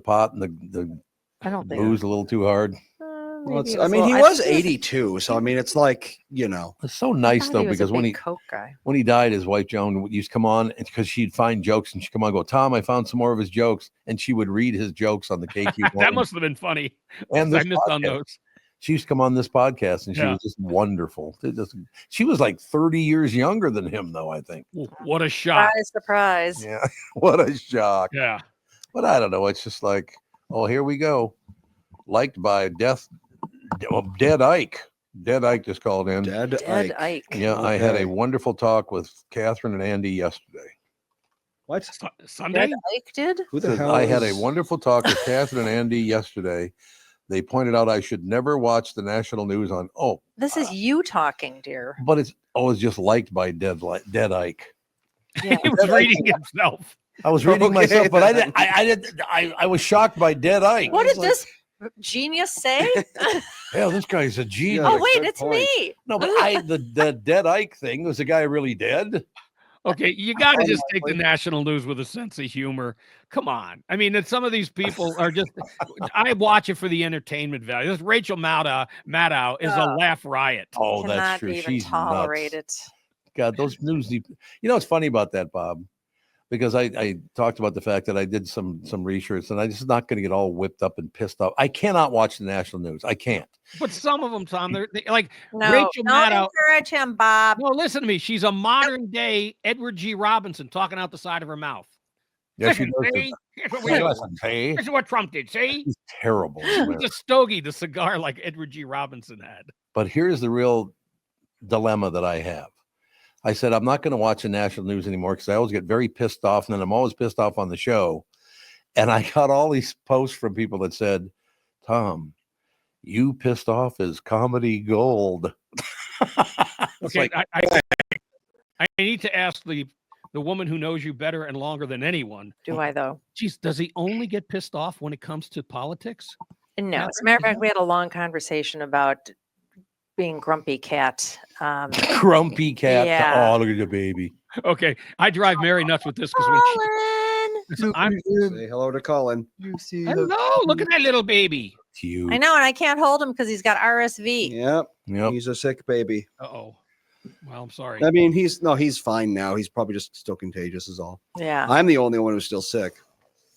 A: pot and the
C: I don't think.
A: booze a little too hard.
B: Well,
C: Maybe it
B: I
C: was a
B: mean, he
C: little-
B: was 82, so I mean, it's like, you know.
A: It's so
C: I
A: nice
C: thought
A: though,
C: he was a
A: because when
C: big
A: he
C: Coke guy.
A: when he died, his wife Joan used to come on because she'd find jokes and she'd come on and go, Tom, I found some more of his jokes, and she would read his jokes on the KQ.
I: That must have been funny.
A: and
I: I
A: this
I: missed on
A: podcast.
I: those.
A: She used to come on this podcast and she
I: Yeah.
A: was just wonderful. She was like 30 years younger than him, though, I think.
I: What a shock.
C: Surprise, surprise.
A: Yeah. What a shock.
I: Yeah.
A: But I don't know. It's just like, oh, here we go. Liked by Dead Ike. Dead Ike just called in.
B: Dead
C: Dead
B: Ike.
C: Ike.
A: Yeah, I had
B: Okay.
A: a wonderful talk with Catherine and Andy yesterday.
B: What?
I: Sunday?
C: Dead Ike did?
B: Who the
A: Says,
B: hell
A: I had a
B: is-
A: wonderful talk with Catherine and Andy yesterday. They pointed out I should never watch the national news on. Oh,
C: This is you talking, dear.
A: but it's always just liked by Dead Ike.
C: Yeah.
I: He was reading himself.
A: I was reading
B: Okay,
A: myself, but
B: then.
A: I was shocked by Dead Ike.
C: What
A: I was
C: did
A: like,
C: this genius say?
A: Hell, this guy's a genius.
B: Yeah,
C: Oh, wait,
B: good
C: it's
B: point.
C: me.
A: No, but the Dead Ike thing, was the guy really dead?
I: Okay, you got to just take the national news with a sense of humor. Come on. I mean, some of these people are just, I watch it for the entertainment value. This Rachel Maddow is a laugh riot.
A: Oh,
C: Cannot
A: that's true.
C: even
A: She's
C: tolerate
A: nuts.
C: it.
A: God, those news. You know what's funny about that, Bob? Because I talked about the fact that I did some research, and I'm just not going to get all whipped up and pissed off. I cannot watch the national news. I can't.
I: But some of them, Tom, they like
C: No,
I: Rachel
C: don't
I: Maddow.
C: encourage him, Bob.
I: No, listen to me. She's a modern day Edward G. Robinson talking out the side of her mouth.
A: Yeah, she
I: Listen,
A: does.
I: see? Here's what we
A: Hey,
I: do.
A: listen, hey,
I: This is what Trump did. See?
A: he's terrible.
I: She was a stogie, the cigar like Edward G. Robinson had.
A: But here's the real dilemma that I have. I said, I'm not going to watch the national news anymore because I always get very pissed off. And then I'm always pissed off on the show. And I got all these posts from people that said, Tom, you pissed off is comedy gold. It's
I: Okay,
A: like,
I: I need to ask the woman who knows you better and longer than anyone.
C: Do I, though?
I: Geez, does he only get pissed off when it comes to politics?
C: No. As a matter of fact, we had a long conversation about being grumpy cat.
A: grumpy cat.
C: Yeah.
A: Oh, look at the baby.
I: Okay, I drive Mary nuts with this because when
C: Colin!
I: I'm
B: Say hello to Colin.
I: hello, look at that little baby.
A: Cute.
C: I know, and I can't hold him because he's got RSV.
B: Yep.
A: Yep.
B: He's a sick baby.
I: Uh-oh. Well, I'm sorry.
B: I mean, he's fine now. He's probably just still contagious is all.
C: Yeah.
B: I'm the only one who's still sick.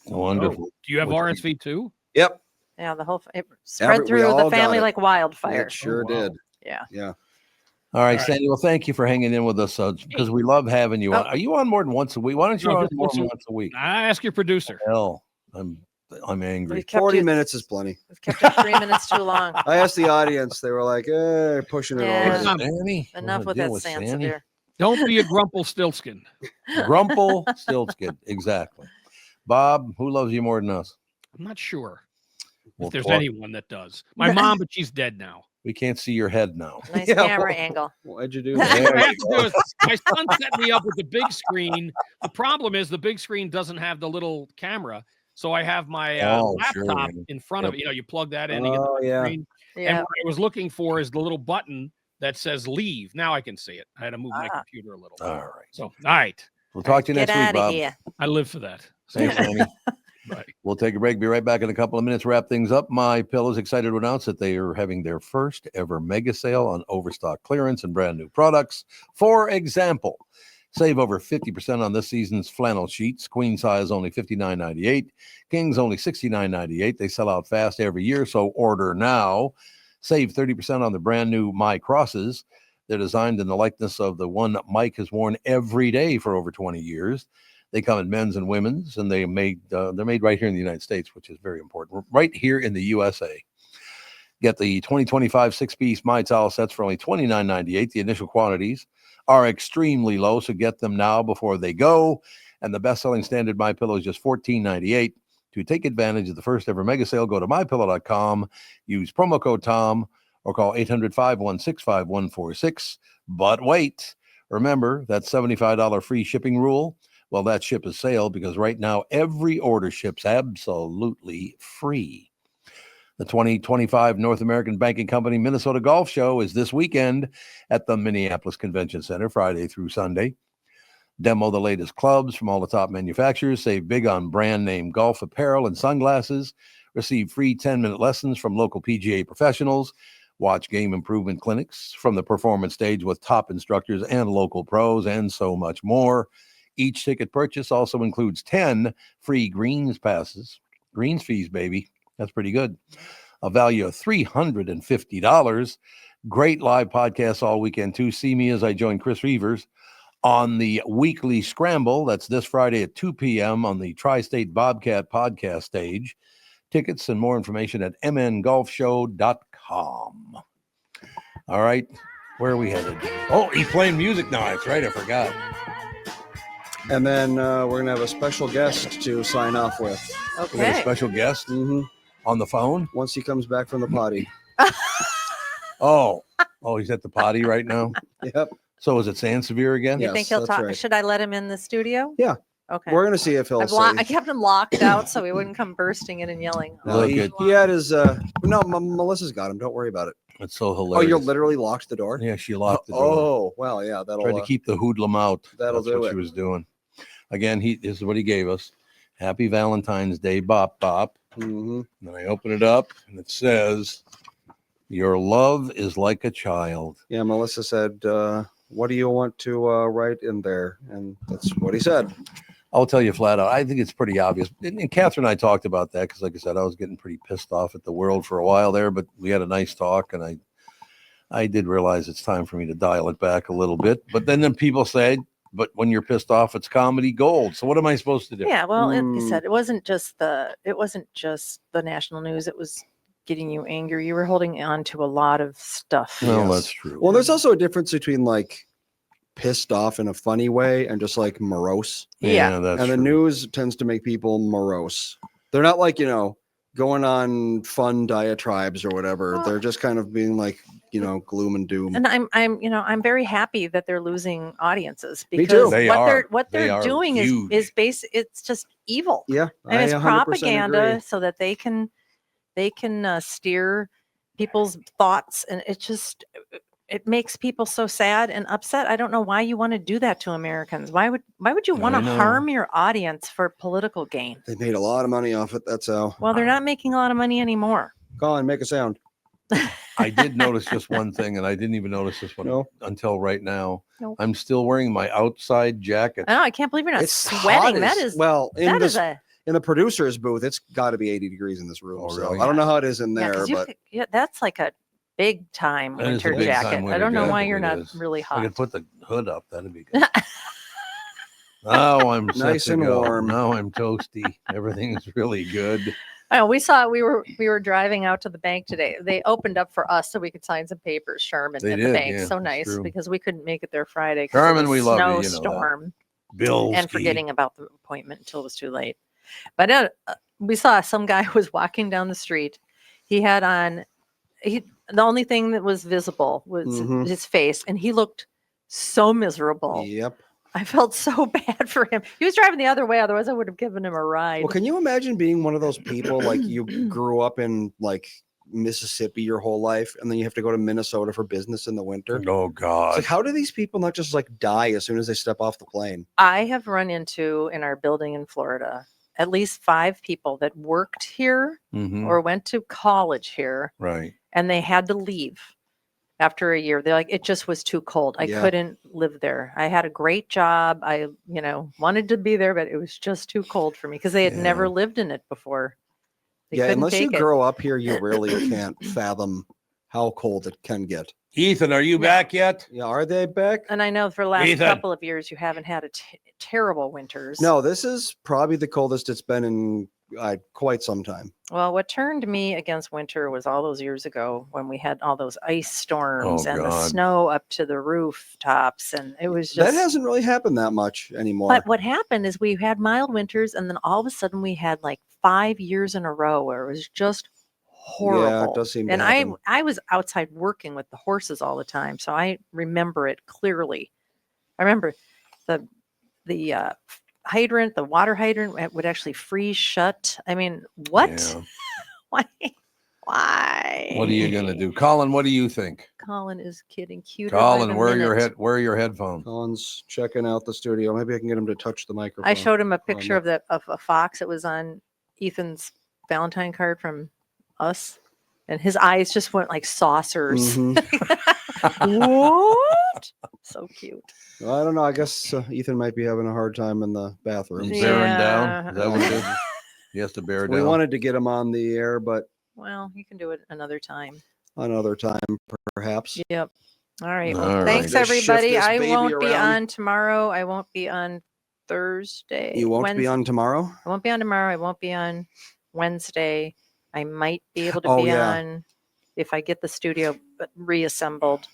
A: Wonderful.
I: Do you have
A: Which-
I: RSV too?
B: Yep.
C: Yeah, the whole it spread
B: we
C: through
B: all
C: the
B: got
C: family
B: it.
C: like wildfire.
B: It sure
I: wow.
B: did.
C: Yeah.
B: Yeah.
A: All right,
I: right.
A: Sandy. Well, thank you for hanging in with us because we love having you on. Are you on more than once a week? Why don't you
I: No,
A: on
I: just
A: more
I: once
A: than
I: a-
A: once a week?
I: I ask your producer.
A: Hell, I'm angry.
C: We've kept
B: 40
C: you,
B: minutes is plenty.
C: we've kept it 3 minutes too long.
B: I asked the audience. They were like, pushing it
C: Yeah.
B: already.
I: Tom,
A: Sandy?
C: Enough with that Sansa.
I: Don't be a grumple stiltskin.
A: Grumple Stiltskin. Exactly. Bob, who loves you more than us?
I: I'm not sure
A: Well,
I: if there's
A: talk-
I: anyone that does. My mom, but she's dead now.
A: We can't see your head now.
C: Nice
B: Yeah,
C: camera
B: well-
C: angle.
B: Why'd you do
I: What
B: that?
I: I have to do is, my son set me up with the big screen. The problem is the big screen doesn't have the little camera. So I have my
A: Oh, sure,
I: laptop
A: yeah.
I: in front of
A: Yep.
I: it. You plug that in. You get the
B: Oh,
I: big
B: yeah.
I: screen. And
C: Yeah.
I: what I was looking for is the little button that says leave. Now I can see it. I had to move my
C: Ah.
I: computer a little.
A: All right.
I: So, all right.
A: We'll talk to you
C: Get
A: next week,
C: out of
A: Bob.
C: here.
I: I live for that.
A: Thanks, Sandy.
I: Bye.
A: We'll take a break. Be right back in a couple of minutes. Wrap things up. My Pillow's excited to announce that they are having their first ever mega sale on overstock clearance and brand new products. For example, save over 50% on this season's flannel sheets. Queen size only $59.98. Kings only $69.98. They sell out fast every year, so order now. Save 30% on the brand new My Crosses. They're designed in the likeness of the one Mike has worn every day for over 20 years. They come in men's and women's, and they're made right here in the United States, which is very important. Right here in the USA. Get the 2025 six-piece My Towel sets for only $29.98. The initial quantities are extremely low, so get them now before they go. And the best-selling standard My Pillow is just $14.98. To take advantage of the first ever mega sale, go to mypillow.com, use promo code TOM, or call 800-516-5146. But wait, remember that $75 free shipping rule? Well, that ship is sailed because right now every order ships absolutely free. The 2025 North American Banking Company Minnesota Golf Show is this weekend at the Minneapolis Convention Center, Friday through Sunday. Demo the latest clubs from all the top manufacturers, save big on brand name golf apparel and sunglasses, receive free 10-minute lessons from local PGA professionals, watch game improvement clinics from the performance stage with top instructors and local pros, and so much more. Each ticket purchase also includes 10 free greens passes. Greens fees, baby. That's pretty good. A value of $350. Great live podcasts all weekend, too. See me as I join Chris Reavers on the weekly scramble. That's this Friday at 2 p.m. on the Tri-State Bobcat podcast stage. Tickets and more information at mngolfshow.com. All right. Where are we headed? Oh, he's playing music now. That's right. I forgot.
B: And then we're going to have a special guest to sign off with.
A: We got a
C: Okay.
A: special guest on the phone.
B: Once he comes back from the potty.
A: Oh, he's at the potty right now.
B: Yep.
A: So is it Sansevier again?
C: You
B: Yes,
C: think he'll
B: that's
C: talk?
B: right.
C: Should I let him in the studio?
B: Yeah.
C: Okay.
B: We're going to see if he'll
C: I kept him locked out so he wouldn't come bursting in and yelling.
B: No,
A: Look
B: he,
A: at-
B: he had his Melissa's got him. Don't worry about it.
A: It's so
B: Oh,
A: hilarious.
B: you literally locked the door?
A: Yeah, she locked the door.
B: Oh, well, yeah, that'll
A: Tried to keep the hoodlum out.
B: that'll
A: That's
B: do
A: what
B: it.
A: she was doing. Again, this is what he gave us. Happy Valentine's Day, bop, bop.
B: Mhm.
A: And then I open it up and it says, your love is like a child.
B: Yeah, Melissa said, what do you want to write in there? And that's what he said.
A: I'll tell you flat out, I think it's pretty obvious. And Catherine and I talked about that because, like I said, I was getting pretty pissed off at the world for a while there, but we had a nice talk, and I did realize it's time for me to dial it back a little bit. But then people say, but when you're pissed off, it's comedy gold. So what am I supposed to do?
C: Yeah, well, like I
B: Mm.
C: said, it wasn't just the national news. It was getting you angry. You were holding on to a lot of stuff.
A: Well,
B: Yes.
A: that's true.
B: Well, there's also a difference between like pissed off in a funny way and just like morose.
C: Yeah.
A: That's
B: And the
A: true.
B: news tends to make people morose. They're not like, going on fun diatribes or whatever.
C: Well-
B: They're just kind of being like, gloom and doom.
C: And I'm very happy that they're losing audiences
B: Me too.
C: because
A: They
C: what
A: are.
C: they're
A: They are
C: doing
A: huge.
C: is it's just evil.
B: Yeah.
C: And it's
B: 100%
C: propaganda
B: agree.
C: so that they can steer people's thoughts, and it makes people so sad and upset. I don't know why you want to do that to Americans. Why would you want to
A: know.
C: harm your audience for political gain?
B: They made a lot of money off it. That's how.
C: Well, they're not making a lot of money anymore.
B: Colin, make a sound.
A: I did notice just one thing, and I didn't even notice this one
B: No.
A: until right now.
C: No.
A: I'm still wearing my outside jacket.
C: I know, I can't believe you're not
B: It's
C: sweating.
B: hot
C: That
B: as-
C: is
B: well in
C: that is
B: this in the producer's booth. It's got to be 80 degrees in this room.
A: Oh,
B: So
A: really?
B: I don't know how it is in
C: yeah,
B: there,
C: 'cause you
B: but
C: could- yeah, that's like a big time
A: That is a
C: winter
A: big time
C: jacket. I
A: winter
C: don't know why
A: jacket,
C: you're
A: it
C: not
A: is.
C: really
A: I
C: hot.
A: could put the hood up. That'd be good. Now I'm set
B: Nice
A: to
B: and
A: go.
B: warm.
A: Now I'm toasty. Everything's really good.
C: Oh, we were driving out to the bank today. They opened up for us so we could sign some papers, Sherman,
A: They
C: at
A: did,
C: the bank.
A: yeah,
C: So
A: that's
C: nice
A: true.
C: because we couldn't make it there Friday. 'cause it
A: Sherman,
C: was
A: we love you, you know that.
C: snowstorm
A: Bill
C: and forgetting about the appointment until it was too late. But we saw some guy was walking down the street. He had on the only thing that was visible was
B: Mhm.
C: his face, and he looked so miserable.
B: yep.
C: I felt so bad for him. He was driving the other way, otherwise I would have given him a ride.
B: Well, can you imagine being one of those people like you grew up in like Mississippi your whole life, and then you have to go to Minnesota for business in the winter?
A: Oh
B: It's
A: God.
B: like, how do these people not just like die as soon as they step off the plane?
C: I have run into in our building in Florida at least 5 people that worked here
A: Mhm.
C: or went to college here,
A: Right.
C: and they had to leave after a year. They're like, it just was too cold. I
B: Yeah.
C: couldn't live there. I had a great job. I, wanted to be there, but it was just too cold for me because they had never
A: Yeah.
C: lived in it before. They
B: Yeah,
C: couldn't
B: unless you
C: take it.
B: grow up here, you really can't fathom how cold it can get.
A: Ethan, are you
C: No.
A: back yet?
B: Yeah, are they back?
C: And I know for the last
A: Ethan.
C: couple of years you haven't had terrible winters.
B: No, this is probably the coldest it's been in quite some time.
C: Well, what turned me against winter was all those years ago when we had all those ice storms and the
A: God.
C: snow up to the rooftops, and it was
B: That
C: just.
B: hasn't really happened that much anymore.
C: But what happened is we had mild winters, and then all of a sudden we had like 5 years in a row where it was just horrible.
B: Yeah, it does seem to
C: And
B: happen.
C: I was outside working with the horses all the time, so I remember it clearly. I remember the hydrant, the water hydrant would actually freeze shut. I mean, what?
A: Yeah.
C: Why?
A: What are you gonna do, Colin? What do you think?
C: Colin is kidding. Cuter.
A: Colin, where are your headphones?
B: Colin's checking out the studio. Maybe I can get him to touch the microphone.
C: I showed him a picture of a fox. It was on Ethan's Valentine card from us, and his eyes just went like saucers. What? So cute.
B: Well, I don't know. I guess Ethan might be having a hard time in the bathroom.
A: He's bearing down. Is that what it is? He has to bear down.
B: We wanted to get him on the air, but
C: well, you can do it another time.
B: Another time, perhaps.
C: Yep. All right.
A: All
C: Well,
A: right.
C: thanks
B: Let's shift
C: everybody.
B: this
C: I
B: baby
C: won't be
B: around.
C: on tomorrow. I won't be on Thursday.
B: You won't be on tomorrow?
C: I won't be on tomorrow. I won't be on Wednesday. I might be able to
B: Oh,
C: be
B: yeah.
C: on if I get the studio reassembled.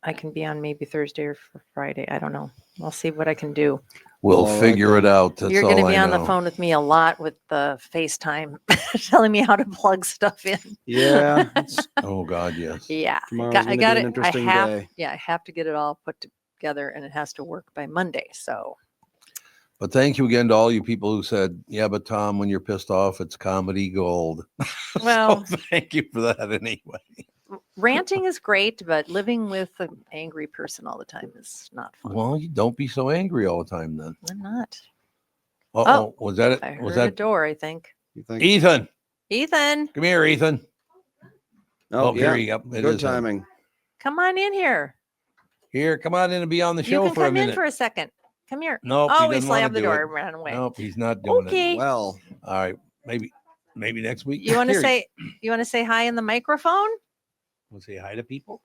C: I can be on maybe Thursday or Friday. I don't know. I'll see what I can do.
A: We'll
B: All right,
A: figure it
B: then.
A: out. That's
C: You're
A: all
C: going to be
A: I
C: on the
A: know.
C: phone with me a lot with the FaceTime, telling me how to plug stuff in.
B: Yeah. it's-
A: Oh God, yes.
C: Yeah,
B: Tomorrow's
C: I
B: gonna
C: got
B: be
C: it.
B: an interesting day.
C: Yeah, I have to get it all put together, and it has to work by Monday. So
A: But thank you again to all you people who said, "Yeah, but Tom, when you're pissed off, it's comedy gold."
C: Well-
A: so thank you for that anyway.
C: ranting is great, but living with an angry person all the time is not fun.
A: Well, you don't be so angry all the time then.
C: I'm not.
A: Uh-oh. Was that it?
C: I heard
A: Was
C: a
A: that
C: door, I think.
B: You think?
A: Ethan?
C: Ethan,
A: Come here, Ethan.
B: Oh,
A: here
B: yeah.
A: you go. It
B: Good
A: is him.
B: timing.
C: come on in here.
A: Here, come on in and be on the
C: You
A: show
C: can
A: for a
C: come in
A: minute.
C: for a second. Come here.
A: Nope,
C: Oh,
A: he
C: he
A: doesn't wanna
C: slammed the
A: do
C: door
A: it.
C: and ran away.
A: Nope, he's not doing
C: Okay.
A: it.
B: Well,
A: All right, maybe next week.
C: You want to
A: Here,
C: say hi in the microphone?
A: We'll say hi to people.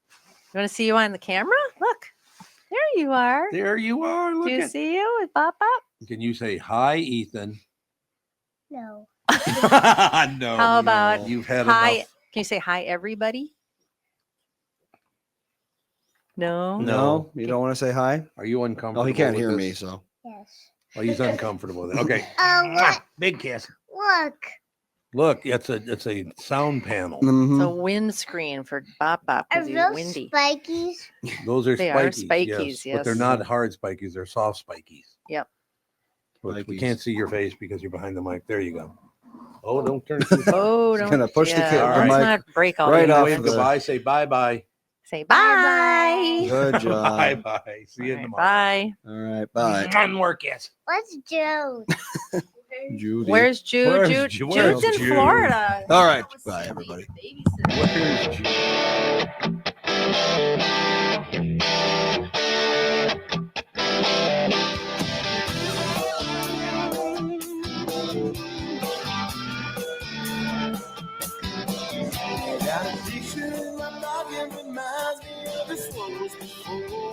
C: You want to see you on the camera? Look, there you are.
A: There you are. Look
C: Do you
A: at.
C: see you with Bop Bop?
A: Can you say hi, Ethan?
J: No.
A: No.
C: How about
A: You've had
C: hi?
A: enough.
C: Can you say hi, everybody? No.
B: no, you don't want to say hi?
A: Are you uncomfortable?
B: Oh, he can't
A: with
B: hear
A: this?
B: me, so.
J: Yes.
A: Oh, he's uncomfortable with it. Okay.
J: What?
A: Big kiss.
J: Look.
A: Look, it's a sound panel.
C: It's a
B: Mhm.
C: windscreen for Bop Bop
J: Are
C: because he's
J: those
C: windy.
J: spikies?
A: Those are
C: They
A: spikies.
C: are spikies,
A: But they're
C: yes.
A: not hard spikies. They're soft spikies.
C: Yep.
A: Look, we
B: Spikies.
A: can't see your face because you're behind the mic. There you go. Oh, don't turn it too far.
C: Oh,
B: He's
C: don't.
B: gonna push the
C: yeah,
B: kid-
A: the
C: let's
A: mic
C: not break all
B: right
C: the
B: off
A: Wave
C: elements.
B: the-
A: goodbye. Say bye-bye.
C: Say bye.
B: Good job.
A: Bye-bye. See you
C: All right,
A: tomorrow.
C: bye.
B: All right, bye.
A: One more kiss.
J: What's Joe?
B: Judy.
C: Where's Jude?
A: Where's
C: Jude?
A: Ju-
C: Jude's
A: where's
C: in
A: Jude?
C: Florida.
B: All right, bye, everybody.
A: Where's Jude?
K: Got addiction in my body, reminds me of the slows before.